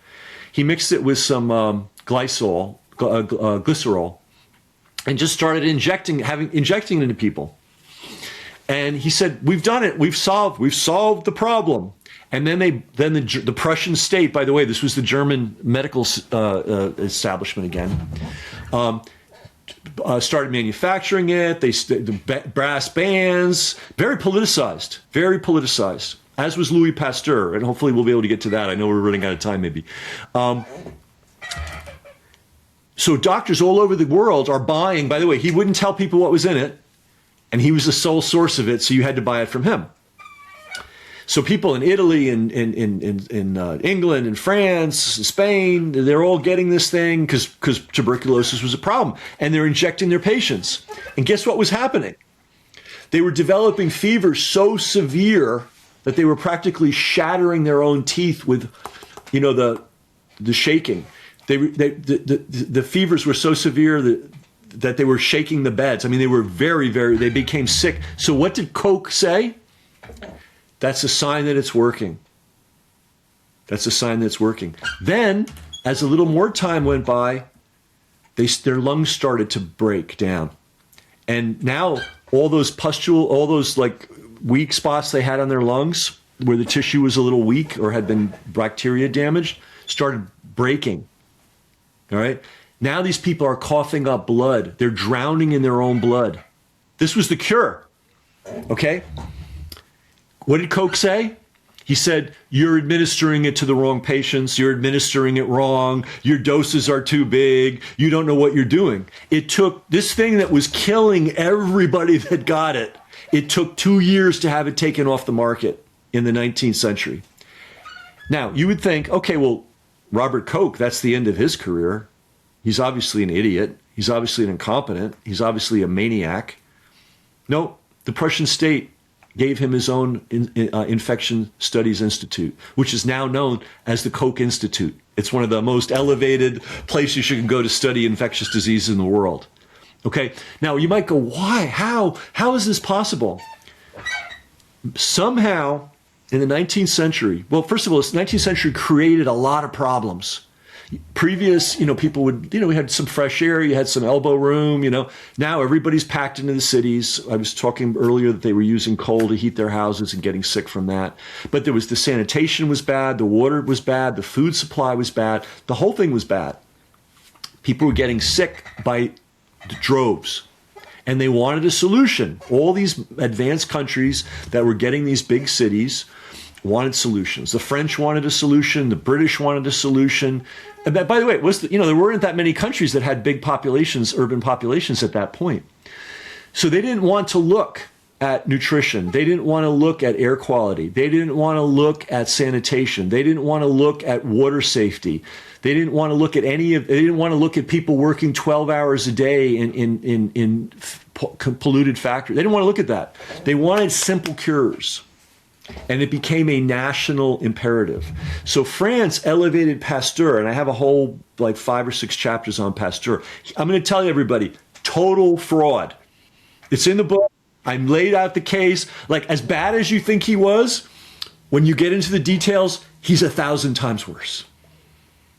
He mixed it with some glycerol, and just started injecting it into people. And he said, "We've done it. We've solved the problem." And then the Prussian state, by the way, this was the German medical establishment again, started manufacturing it. The brass bands, very politicized, as was Louis Pasteur. And hopefully we'll be able to get to that. I know we're running out of time maybe. So doctors all over the world are buying, by the way, he wouldn't tell people what was in it, and he was the sole source of it, so you had to buy it from him. So people in Italy and in England and France, Spain, they're all getting this thing because tuberculosis was a problem, and they're injecting their patients. And guess what was happening? They were developing fever so severe that they were practically shattering their own teeth with, the shaking. The fevers were so severe that they were shaking the beds. I mean, they were they became sick. So what did Koch say? That's a sign that it's working. That's a sign that it's working. Then, as a little more time went by, their lungs started to break down. And now all those weak spots they had on their lungs, where the tissue was a little weak or had been bacteria damaged, started breaking. All right? Now these people are coughing up blood. They're drowning in their own blood. This was the cure. Okay? What did Koch say? He said, "You're administering it to the wrong patients. You're administering it wrong. Your doses are too big. You don't know what you're doing." It took this thing that was killing everybody that got it. It took 2 years to have it taken off the market in the 19th century. Now, you would think, okay, well, Robert Koch, that's the end of his career. He's obviously an idiot. He's obviously an incompetent. He's obviously a maniac. No, the Prussian state gave him his own infection studies institute, which is now known as the Koch Institute. It's one of the most elevated places you can go to study infectious diseases in the world. Okay, now you might go, why? How is this possible? Somehow in the 19th century, well, first of all, the 19th century created a lot of problems. Previous, people would, we had some fresh air, you had some elbow room, Now everybody's packed into the cities. I was talking earlier that they were using coal to heat their houses and getting sick from that. But the sanitation was bad, the water was bad, the food supply was bad, the whole thing was bad. People were getting sick by the droves. And they wanted a solution. All these advanced countries that were getting these big cities wanted solutions. The French wanted a solution. The British wanted a solution. And by the way, there weren't that many countries that had big populations, urban populations at that point. So they didn't want to look at nutrition. They didn't want to look at air quality. They didn't want to look at sanitation. They didn't want to look at water safety. They didn't want to look at they didn't want to look at people working 12 hours a day in polluted factories. They didn't want to look at that. They wanted simple cures. And it became a national imperative. So France elevated Pasteur, and I have a whole 5 or 6 chapters on Pasteur. I'm going to tell you, everybody, total fraud. It's in the book. I laid out the case. As bad as you think he was, when you get into the details, he's 1,000 times worse.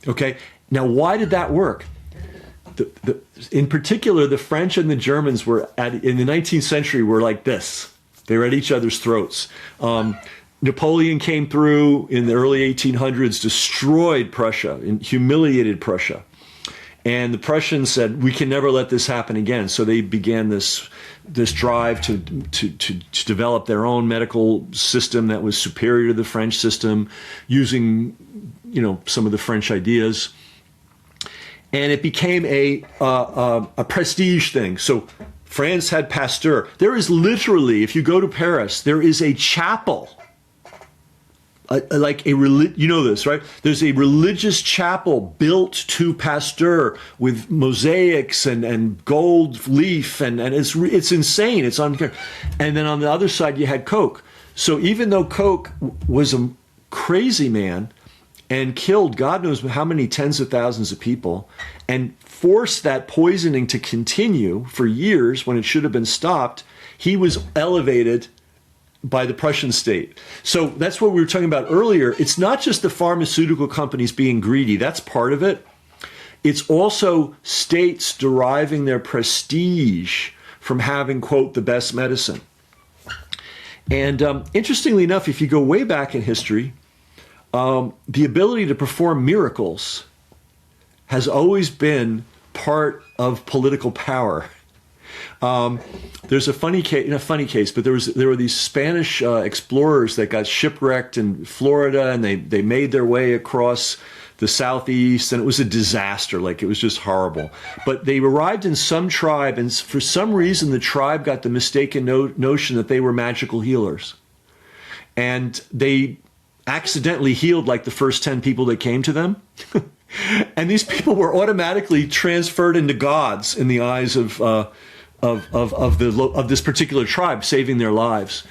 Okay? Now, why did that work? In particular, the French and the Germans in the 19th century were like this. They were at each other's throats. Napoleon came through in the early 1800s, destroyed Prussia, and humiliated Prussia. And the Prussians said, we can never let this happen again. So they began this drive to develop their own medical system that was superior to the French system, using some of the French ideas. And it became a prestige thing. So France had Pasteur. There is literally, if you go to Paris, there is a chapel, you know this, right? There's a religious chapel built to Pasteur with mosaics and gold leaf, and it's insane. It's unfair. And then on the other side, you had Koch. So even though Koch was a crazy man, and killed God knows how many tens of thousands of people, and forced that poisoning to continue for years when it should have been stopped, he was elevated by the Prussian state. So that's what we were talking about earlier. It's not just the pharmaceutical companies being greedy. That's part of it. It's also states deriving their prestige from having, quote, the best medicine. And interestingly enough, if you go way back in history, the ability to perform miracles has always been part of political power. There's a funny case, but there were these Spanish explorers that got shipwrecked in Florida, and they made their way across the southeast, and it was a disaster. Like, it was just horrible. But they arrived in some tribe, and for some reason the tribe got the mistaken notion that they were magical healers, and they accidentally healed like the first 10 people that came to them. And these people were automatically transferred into gods in the eyes of this particular tribe, saving their lives.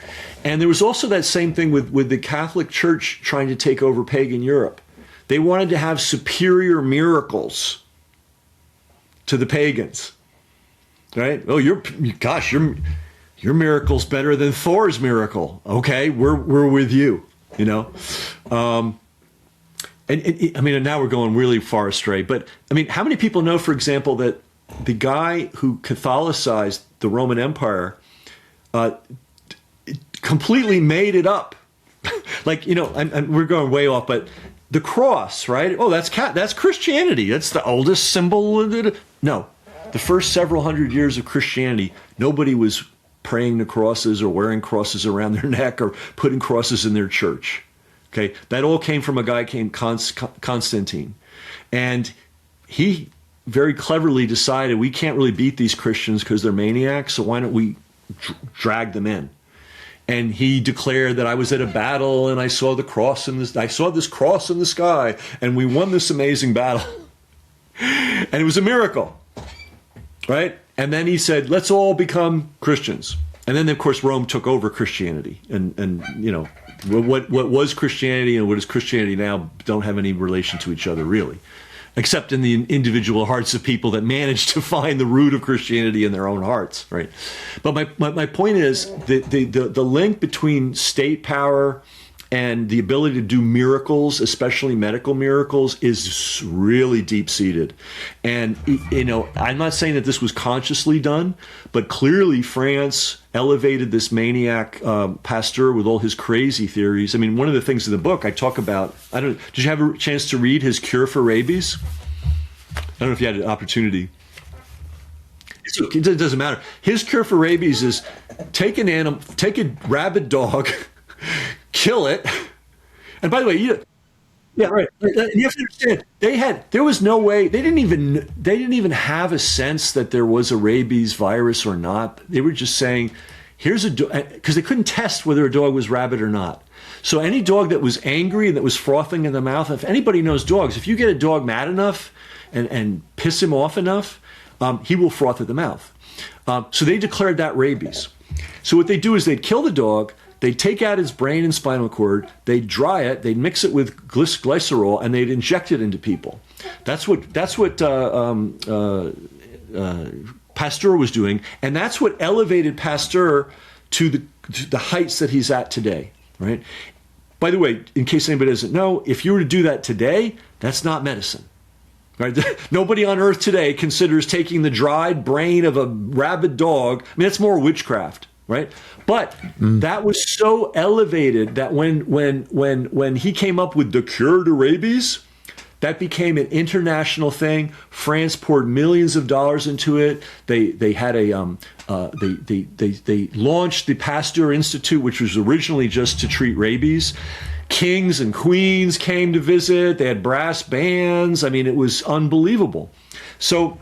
And there was also that same thing with the Catholic Church trying to take over pagan Europe. They wanted to have superior miracles to the pagans, right? Oh, your miracle's better than Thor's miracle. Okay, we're with you, you know. And now we're going really far astray. But I mean, how many people know, for example, that the guy who Catholicized the Roman Empire completely made it up? Like, you know, we're going way off, but the cross, right? Oh, that's Christianity. That's the oldest symbol. No, the first several hundred years of Christianity, nobody was praying to crosses or wearing crosses around their neck or putting crosses in their church. Okay, that all came from a guy named Constantine. And he very cleverly decided we can't really beat these Christians because they're maniacs, so why don't we drag them in? And he declared that I was at a battle and I saw this cross in the sky, and we won this amazing battle. And it was a miracle, right? And then he said, let's all become Christians. And then, of course, Rome took over Christianity. And you know, what was Christianity and what is Christianity now don't have any relation to each other, really, except in the individual hearts of people that managed to find the root of Christianity in their own hearts, right? But my point is the link between state power and the ability to do miracles, especially medical miracles, is really deep-seated. And, you know, I'm not saying that this was consciously done, but clearly France elevated this maniac Pasteur with all his crazy theories. I mean, one of the things in the book I talk about, did you have a chance to read his Cure for Rabies? I don't know if you had an opportunity. It doesn't matter. His cure for rabies is take a rabid dog, kill it. And by the way, yeah, right. You have to understand, there was no way, they didn't even have a sense that there was a rabies virus or not. They were just saying, here's a dog, because they couldn't test whether a dog was rabid or not. So any dog that was angry and that was frothing in the mouth, if anybody knows dogs, if you get a dog mad enough and piss him off enough, he will froth at the mouth. So they declared that rabies. So what they do is they'd kill the dog, they'd take out his brain and spinal cord, they'd dry it, they'd mix it with glycerol, and they'd inject it into people. That's what Pasteur was doing, and that's what elevated Pasteur to the heights that he's at today, right? By the way, in case anybody doesn't know, if you were to do that today, that's not medicine. Right? Nobody on earth today considers taking the dried brain of a rabid dog. I mean, that's more witchcraft, right? But that was so elevated that when he came up with the cure to rabies, that became an international thing. France poured millions of dollars into it. They had they launched the Pasteur Institute, which was originally just to treat rabies. Kings and queens came to visit. They had brass bands. I mean, it was unbelievable. So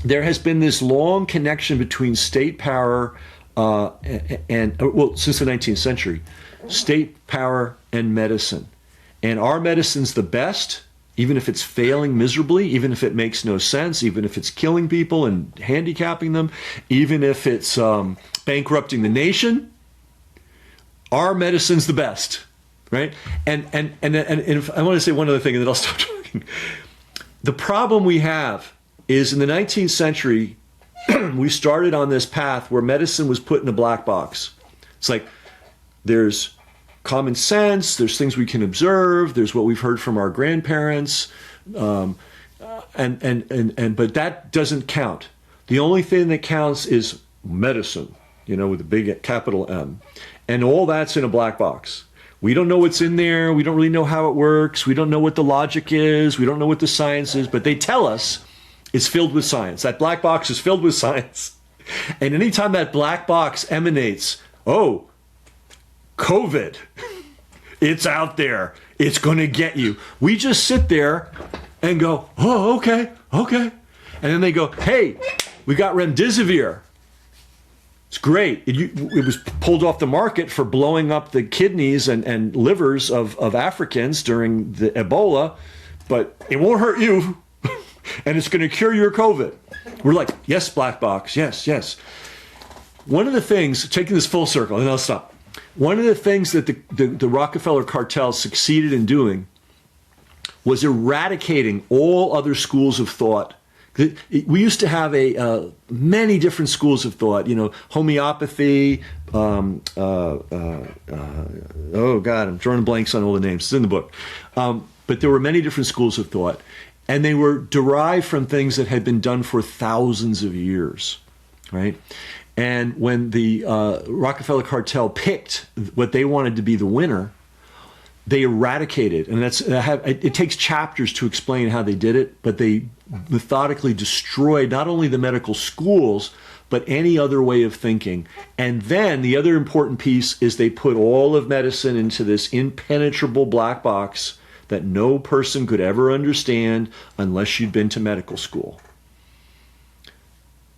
there has been this long connection between state power and since the 19th century, state power and medicine. And our medicine's the best, even if it's failing miserably, even if it makes no sense, even if it's killing people and handicapping them, even if it's bankrupting the nation. Our medicine's the best. right? And if I want to say one other thing, and then I'll stop talking. The problem we have is in the 19th century, we started on this path where medicine was put in a black box. It's like there's common sense, there's things we can observe, there's what we've heard from our grandparents, but that doesn't count. The only thing that counts is medicine, with a big capital M, and all that's in a black box. We don't know what's in there. We don't really know how it works. We don't know what the logic is. We don't know what the science is, but they tell us it's filled with science. That black box is filled with science. And anytime that black box emanates, oh, COVID, it's out there. It's going to get you. We just sit there and go, oh, okay. And then they go, hey, we got remdesivir. It's great. It was pulled off the market for blowing up the kidneys and livers of Africans during the Ebola, but it won't hurt you, and it's going to cure your COVID. We're like, yes, black box, yes. One of the things, taking this full circle, and I'll stop. One of the things that the Rockefeller cartel succeeded in doing was eradicating all other schools of thought. We used to have many different schools of thought, homeopathy. Oh God, I'm drawing blanks on all the names. It's in the book. But there were many different schools of thought, and they were derived from things that had been done for thousands of years, right? And when the Rockefeller cartel picked what they wanted to be the winner, they eradicated, and it takes chapters to explain how they did it, but they methodically destroyed not only the medical schools, but any other way of thinking. And then the other important piece is they put all of medicine into this impenetrable black box that no person could ever understand unless you'd been to medical school.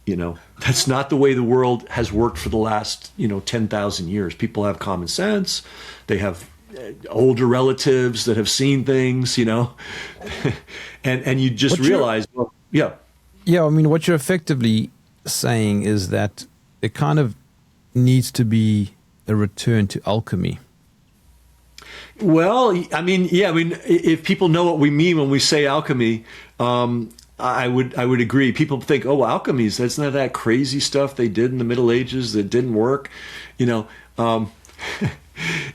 That's not the way the world has worked for the last, 10,000 years. People have common sense. They have older relatives that have seen things, and you just realize, yeah. I mean, what you're effectively saying is that it kind of needs to be a return to alchemy. Well, if people know what we mean when we say alchemy, I would agree. People think, oh, alchemies, that's not that crazy stuff they did in the Middle Ages that didn't work,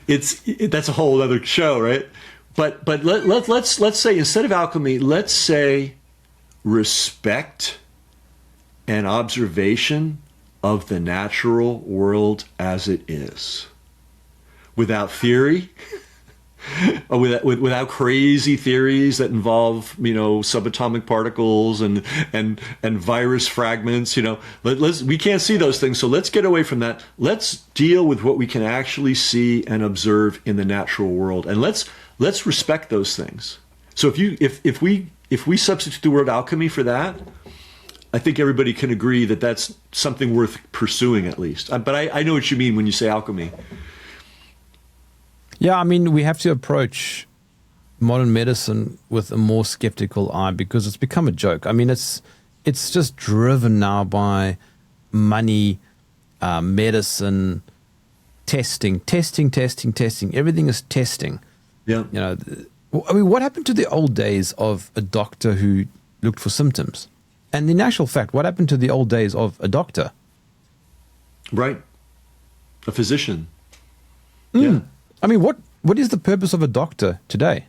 that's a whole other show, right? But let's say instead of alchemy, let's say respect and observation of the natural world as it is, without theory, without crazy theories that involve subatomic particles and virus fragments. We can't see those things, so let's get away from that. Let's deal with what we can actually see and observe in the natural world, and let's respect those things. So if we substitute the word alchemy for that, I think everybody can agree that that's something worth pursuing at least. But I know what you mean when you say alchemy. Yeah, I mean, we have to approach modern medicine with a more skeptical eye because it's become a joke. I mean, it's just driven now by money, medicine, testing. Everything is testing. Yeah. I mean, what happened to the old days of a doctor who looked for symptoms? And in actual fact, what happened to the old days of a doctor? Right. A physician. Yeah. I mean, what is the purpose of a doctor today?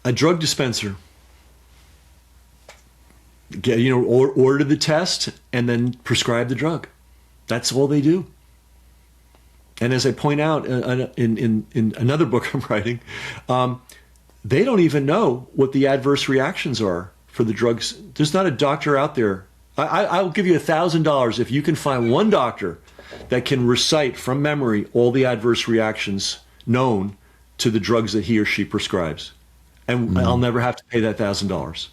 A drug dispenser. Order the test and then prescribe the drug. That's all they do. And as I point out in another book I'm writing, they don't even know what the adverse reactions are for the drugs. There's not a doctor out there. I'll give you $1,000 if you can find one doctor that can recite from memory all the adverse reactions known to the drugs that he or she prescribes. And I'll never have to pay that $1,000.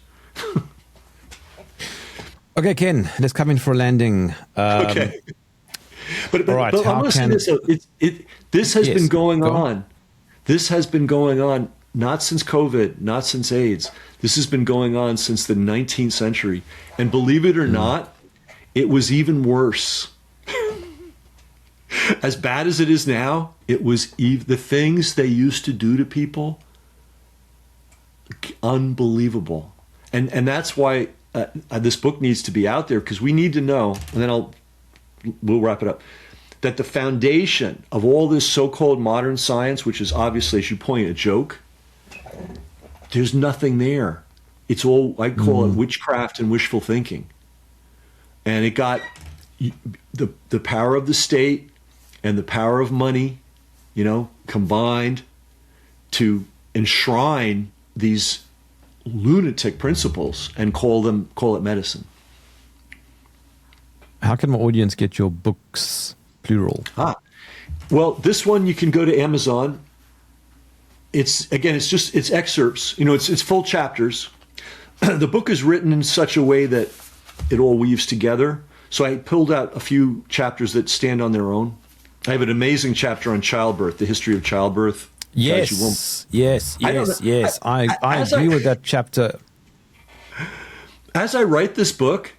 Okay, Ken, let's come in for a landing. Okay. But right, I'm going to say this. This has been going on. This has been going on not since COVID, not since AIDS. This has been going on since the 19th century. And believe it or not, it was even worse. As bad as it is now, it was the things they used to do to people, unbelievable. And that's why this book needs to be out there, because we need to know, and then we'll wrap it up, that the foundation of all this so-called modern science, which is obviously, as you point, a joke, there's nothing there. It's all, I call it witchcraft and wishful thinking. And it got the power of the state and the power of money, combined to enshrine these lunatic principles and call it medicine. How can my audience get your books, plural? Well, this one you can go to Amazon. It's excerpts. It's full chapters. The book is written in such a way that it all weaves together. So I pulled out a few chapters that stand on their own. I have an amazing chapter on childbirth, the history of childbirth. Yes. I agree with that chapter. As I write this book,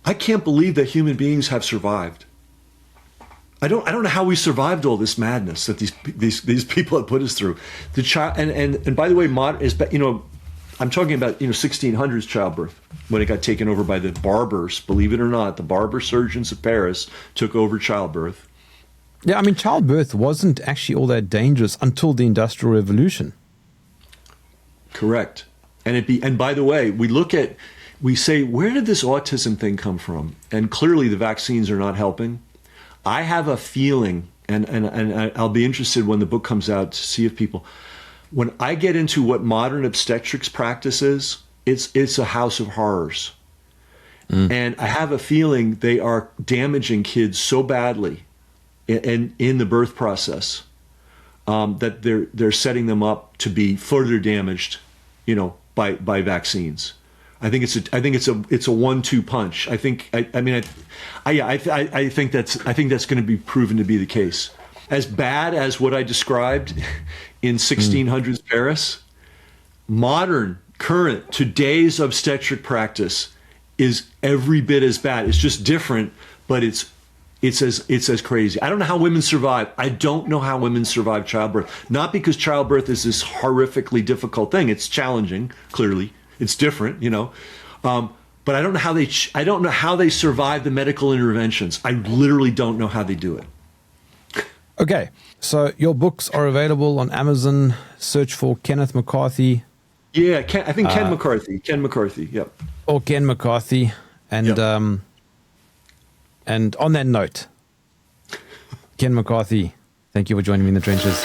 I can't believe that human beings have survived. I don't know how we survived all this madness that these people have put us through. The child and by the way, I'm talking about 1600s childbirth, when it got taken over by the barbers. Believe it or not, the barber surgeons of Paris took over childbirth. Yeah, I mean, childbirth wasn't actually all that dangerous until the Industrial Revolution. Correct. And by the way, we say, where did this autism thing come from? And clearly the vaccines are not helping. I have a feeling, and I'll be interested when the book comes out to see if people, when I get into what modern obstetrics practice is, it's a house of horrors. And I have a feeling they are damaging kids so badly in the birth process that they're setting them up to be further damaged, by vaccines. I think it's a 1-2 punch. I think that's going to be proven to be the case. As bad as what I described in 1600s Paris, modern, current, today's obstetric practice is every bit as bad. It's just different, but it's as crazy. I don't know how women survive. I don't know how women survive childbirth. Not because childbirth is this horrifically difficult thing. It's challenging, clearly. It's different, but I don't know how they survive the medical interventions. I literally don't know how they do it. Okay, so your books are available on Amazon. Search for Kenneth McCarthy. Yeah, I think Ken McCarthy. Ken McCarthy, yep. Or Ken McCarthy. And yep. And on that note, Ken McCarthy, thank you for joining me in the trenches.